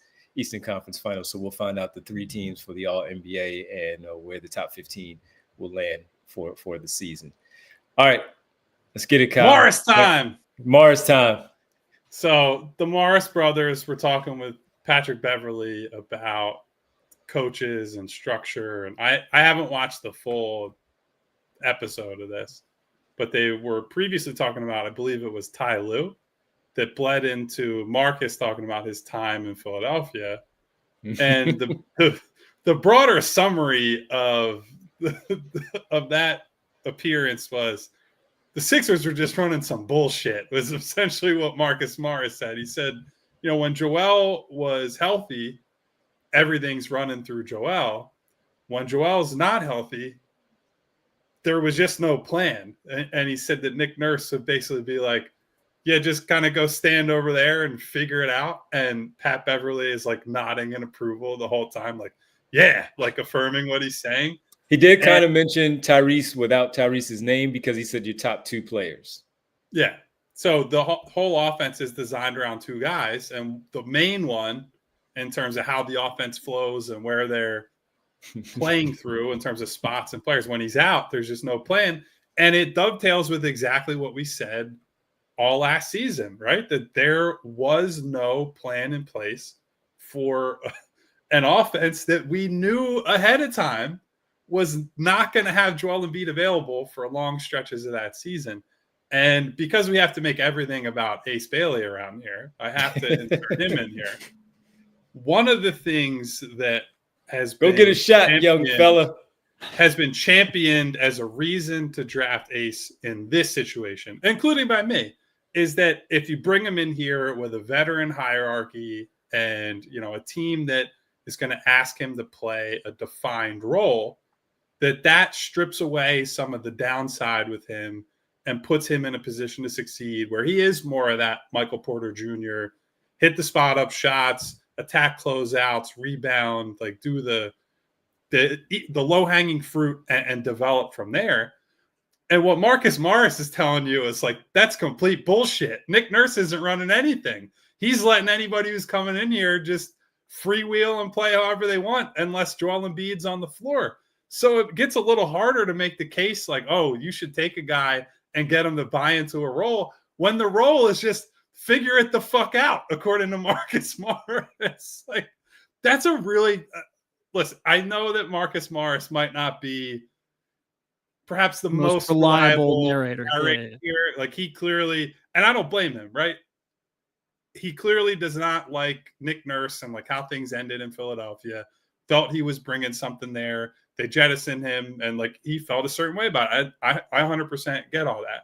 Finals. So we'll find out the 3 teams for the All NBA and where the top 15 will land for the season. All right, let's get it, Kyle. Morris time. Morris time. So the Morris brothers were talking with Patrick Beverley about coaches and structure, and I haven't watched the full episode of this, but they were previously talking about, I believe it was Ty Lue, that bled into Marcus talking about his time in Philadelphia. And the broader summary of that appearance was the Sixers were just running some bullshit, was essentially what Marcus Morris said. He said, when Joel was healthy, everything's running through Joel. When Joel's not healthy, there was just no plan. And he said that Nick Nurse would basically be like, yeah, just kind of go stand over there and figure it out. And Pat Beverley is like nodding in approval the whole time, like, yeah, like affirming what he's saying. He did kind of mention Tyrese without Tyrese's name because he said your top 2 players. Yeah. So the whole offense is designed around 2 guys. And the main one, in terms of how the offense flows and where they're playing through in terms of spots and players, when he's out, there's just no plan. And it dovetails with exactly what we said all last season, right? That there was no plan in place for an offense that we knew ahead of time was not going to have Joel Embiid available for long stretches of that season. And because we have to make everything about Ace Bailey around here, I have to insert him in here. One of the things that has go get a shot, young fella, has been championed as a reason to draft Ace in this situation, including by me, is that if you bring him in here with a veteran hierarchy and, a team that is going to ask him to play a defined role, that strips away some of the downside with him and puts him in a position to succeed, where he is more of that Michael Porter Jr., hit the spot up shots, attack closeouts, rebound, like do the low-hanging fruit and develop from there. And what Marcus Morris is telling you is like, that's complete bullshit. Nick Nurse isn't running anything. He's letting anybody who's coming in here just freewheel and play however they want unless Joel Embiid's on the floor. So it gets a little harder to make the case like, oh, you should take a guy and get him to buy into a role when the role is just figure it the fuck out, according to Marcus Morris. Like, that's a really listen, I know that Marcus Morris might not be perhaps the most reliable narrator here. Like, he clearly, and I don't blame him, right? He clearly does not like Nick Nurse and like how things ended in Philadelphia. Felt he was bringing something there. They jettisoned him, and like he felt a certain way about it. I 100% get all that.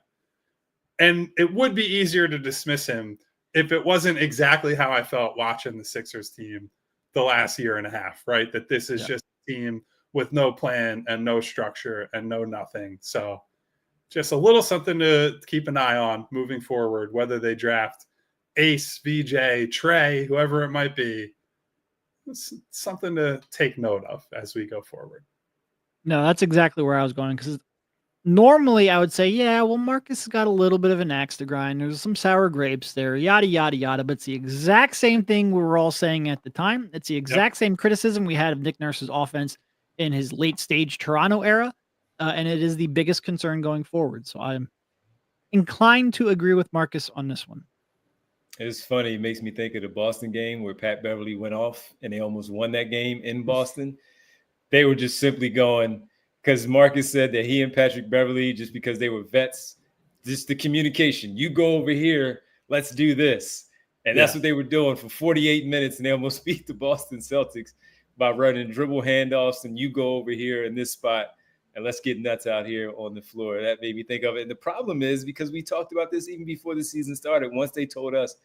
And it would be easier to dismiss him if it wasn't exactly how I felt watching the Sixers team the last year and a half, right? That this is just a team with no plan and no structure and no nothing. So just a little something to keep an eye on moving forward, whether they draft Ace, VJ, Trey, whoever it might be. It's something to take note of as we go forward. No, that's exactly where I was going, because normally I would say, yeah, well, Marcus has got a little bit of an axe to grind. There's some sour grapes there, yada, yada, yada. But it's the exact same thing we were all saying at the time. It's the exact same criticism we had of Nick Nurse's offense in his late stage Toronto era. And it is the biggest concern going forward. So I'm inclined to agree with Marcus on this one. It's funny. It makes me think of the Boston game where Pat Beverley went off and they almost won that game in Boston. They were just simply going, because Marcus said that he and Patrick Beverley, just because they were vets, just the communication, you go over here, let's do this. And that's what they were doing for 48 minutes. And they almost beat the Boston Celtics by running dribble handoffs. And you go over here in this spot and let's get nuts out here on the floor. That made me think of it. And the problem is, because we talked about this even before the season started, once they told us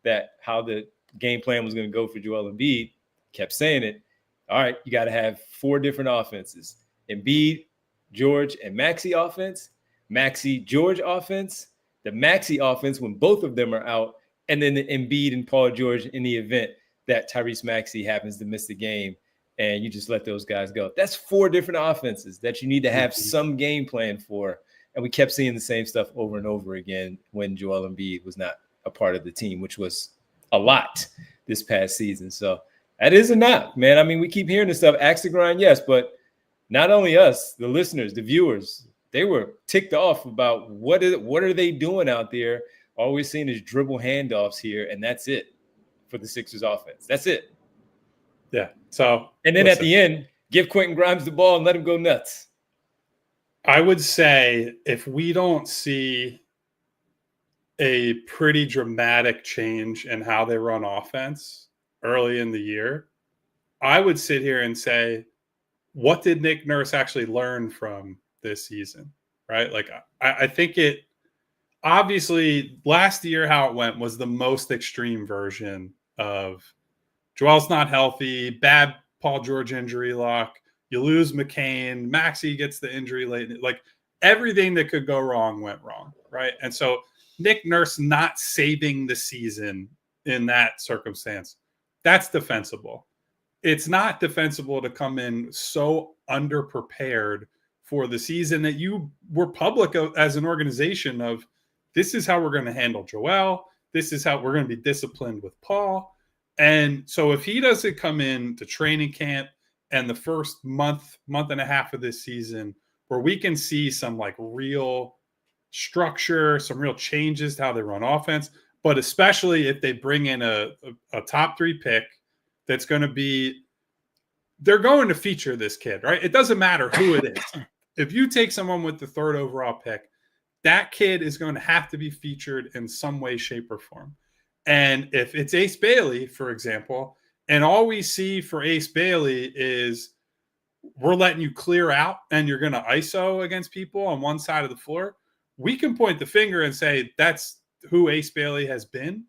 that how the game plan was going to go for Joel Embiid, kept saying it, All right, you got to have 4 different offenses. Embiid, George, and Maxey offense. Maxey, George offense. The Maxey offense when both of them are out. And then the Embiid and Paul George in the event that Tyrese Maxey happens to miss the game. And you just let those guys go. That's 4 different offenses that you need to have some game plan for. And we kept seeing the same stuff over and over again when Joel Embiid was not a part of the team, which was a lot this past season. So that is a knock, man. I mean, we keep hearing this stuff. Axe to grind, yes, but not only us, the listeners, the viewers, they were ticked off about what are they doing out there. All we're seeing is dribble handoffs here, and that's it for the Sixers offense. That's it. Yeah. So, and then at the end, give Quentin Grimes the ball and let him go nuts. I would say if we don't see a pretty dramatic change in how they run offense early in the year, I would sit here and say, what did Nick Nurse actually learn from this season? Right? Like, I think it obviously last year, how it went was the most extreme version of Joel's not healthy, bad Paul George injury luck. You lose McCain, Maxey gets the injury late. Like everything that could go wrong went wrong, right? And so Nick Nurse not saving the season in that circumstance, that's defensible. It's not defensible to come in so underprepared for the season that you were public as an organization of this is how we're going to handle Joel. This is how we're going to be disciplined with Paul. And so if he doesn't come in to training camp and the first month and a half of this season where we can see some like real structure, some real changes to how they run offense, but especially if they bring in a top 3 pick that's going to be, they're going to feature this kid, right? It doesn't matter who it is. If you take someone with the 3rd overall pick, that kid is going to have to be featured in some way, shape, or form. And if it's Ace Bailey, for example, and all we see for Ace Bailey is we're letting you clear out and you're going to ISO against people on one side of the floor, we can point the finger and say that's who Ace Bailey has been.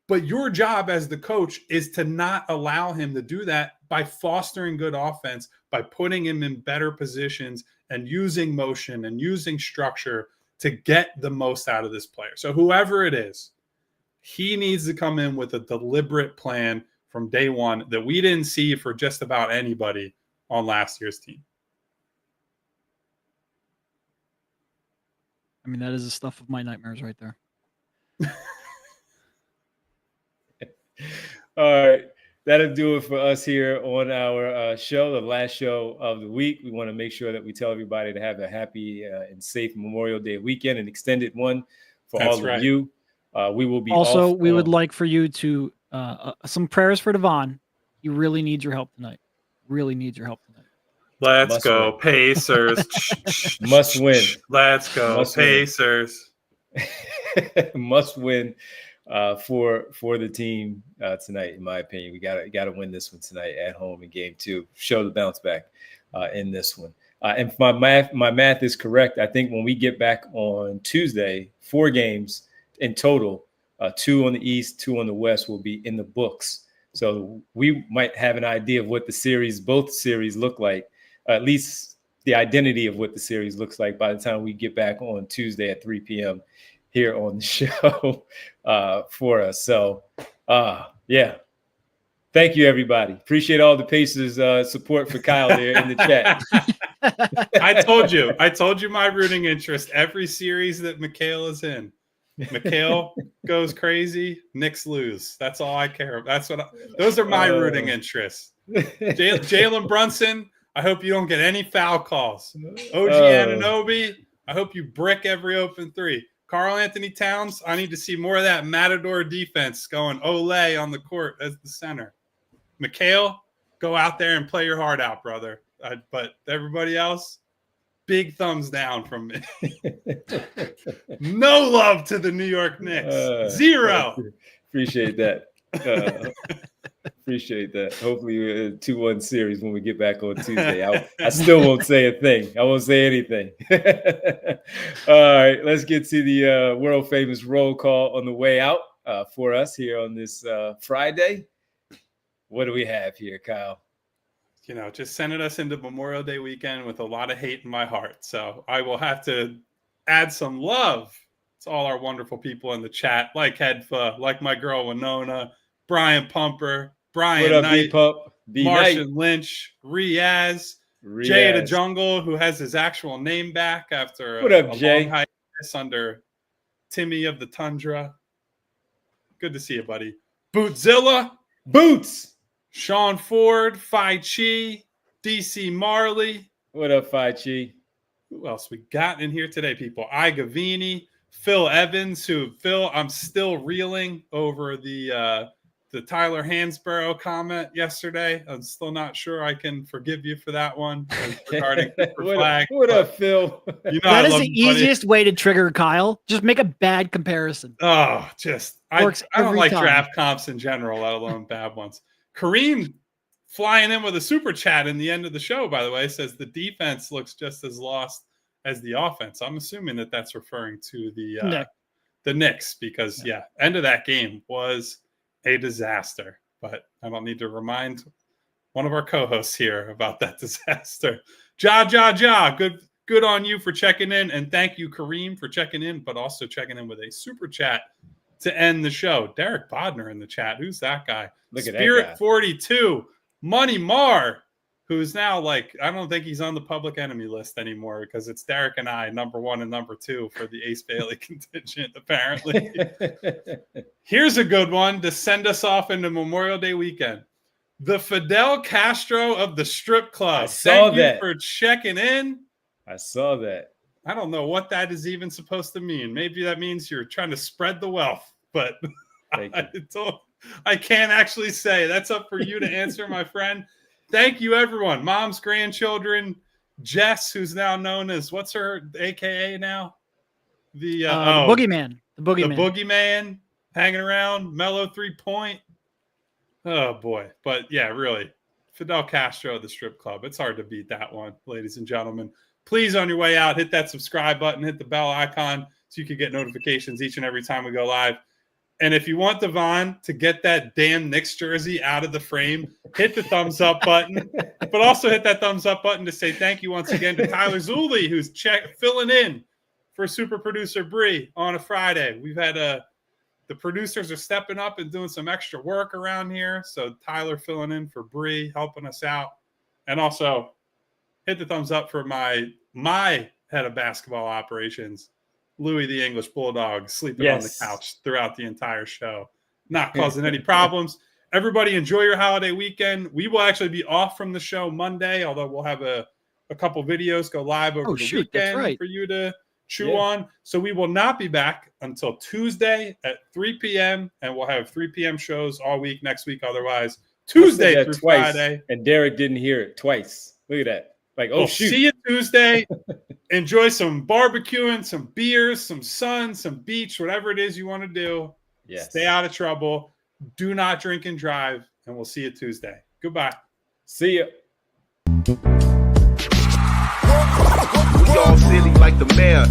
But your job as the coach is to not allow him to do that by fostering good offense, by putting him in better positions and using motion and using structure to get the most out of this player. So whoever it is, he needs to come in with a deliberate plan from day one that we didn't see for just about anybody on last year's team. I mean, that is the stuff of my nightmares right there. All right. That'll do it for us here on our show, the last show of the week. We want to make sure that we tell everybody to have a happy and safe Memorial Day weekend, an extended one for all of you. We will be also. We would like for you to some prayers for Devon. He really needs your help tonight. Really needs your help tonight. Let's go Pacers. Must win. Let's go Pacers. Must win for the team tonight, in my opinion. We got to win this one tonight at home in game 2. Show the bounce back in this one. And if my math is correct, I think when we get back on Tuesday, 4 games in total, 2 on the East, 2 on the West will be in the books. So we might have an idea of what both series look like, at least the identity of what the series looks like by the time we get back on Tuesday at 3 p.m. here on the show for us. So, yeah. Thank you, everybody. Appreciate all the Pacers support for Kyle there in the chat. I told you my rooting interest. Every series that Mikhail is in, Mikhail goes crazy, Knicks lose. That's all I care about. Those are my rooting interests. Jalen Brunson, I hope you don't get any foul calls. OG Anunoby, I hope you brick every open 3. Karl Anthony Towns, I need to see more of that Matador defense going Olay on the court as the center. Mikhail, go out there and play your heart out, brother. But everybody else, big thumbs down from me. No love to the New York Knicks. 0. Appreciate that. Appreciate that. Hopefully a 2-1 series when we get back on Tuesday. I still won't say a thing. I won't say anything. All right, let's get to the world famous roll call on the way out for us here on this Friday. What do we have here, Kyle? just sending us into Memorial Day weekend with a lot of hate in my heart. So I will have to add some love to all our wonderful people in the chat, like Hedfa, like my girl Winona, Brian Pumper, Brian What up, Knight, B-Pup? Martian Lynch, Riaz, Jay the Jungle, who has his actual name back after What up, a Jay? long hiatus under Timmy of the Tundra. Good to see you, buddy. Bootzilla, Boots. Sean Ford, Phi Chi, DC Marley. What up, Phi Chi? Who else we got in here today, people? I Gavini, Phil Evans, Phil, I'm still reeling over the Tyler Hansborough comment yesterday. I'm still not sure I can forgive you for that one regarding flag. What up, Phil? That is the easiest way to trigger Kyle. Just make a bad comparison. Oh, I don't like time. draft comps in general, let alone bad ones. Kareem flying in with a super chat in the end of the show, by the way, says the defense looks just as lost as the offense. I'm assuming that that's referring to the Knicks because, end of that game was a disaster. But I don't need to remind one of our co-hosts here about that disaster. Ja. Good on you for checking in. And thank you, Kareem, for checking in, but also checking in with a super chat to end the show. Derek Bodner in the chat. Who's that guy? Look at Spirit that guy. 42. Money Mar, who's now I don't think he's on the public enemy list anymore because it's Derek and I, number 1 and number 2 for the Ace Bailey contingent, apparently. Here's a good one to send us off into Memorial Day weekend. The Fidel Castro of the strip club. I saw Thank that. you for checking in. I saw that. I don't know what that is even supposed to mean. Maybe that means you're trying to spread the wealth, but I can't actually say. That's up for you to answer, my friend. Thank you, everyone. Moms, grandchildren, Jess, who's now known as, what's her AKA now? The Boogeyman. The Boogeyman hanging around. Mellow 3-point. Oh, boy. But, yeah, really. Fidel Castro, the strip club. It's hard to beat that one, ladies and gentlemen. Please, on your way out, hit that subscribe button, hit the bell icon so you can get notifications each and every time we go live. And if you want Devon to get that damn Knicks jersey out of the frame, hit the thumbs up button, but also hit that thumbs up button to say thank you once again to Tyler Zulli, who's filling in for super producer Bree on a Friday. We've had the producers are stepping up and doing some extra work around here. So Tyler filling in for Bree, helping us out. And also hit the thumbs up for my head of basketball operations, Louis the English Bulldog, sleeping on the couch throughout the entire show, not causing any problems. Everybody enjoy your holiday weekend. We will actually be off from the show Monday, although we'll have a couple videos go live over the weekend for you to chew on. So we will not be back until Tuesday at 3 p.m. and we'll have 3 p.m. shows all week next week. Otherwise, Tuesday through Friday. And Derek didn't hear it twice. Look at that. Shoot. See you Tuesday. Enjoy some barbecuing, some beers, some sun, some beach, whatever it is you want to do. Yes. Stay out of trouble. Do not drink and drive. And we'll see you Tuesday. Goodbye. See ya. We all silly like the mayor.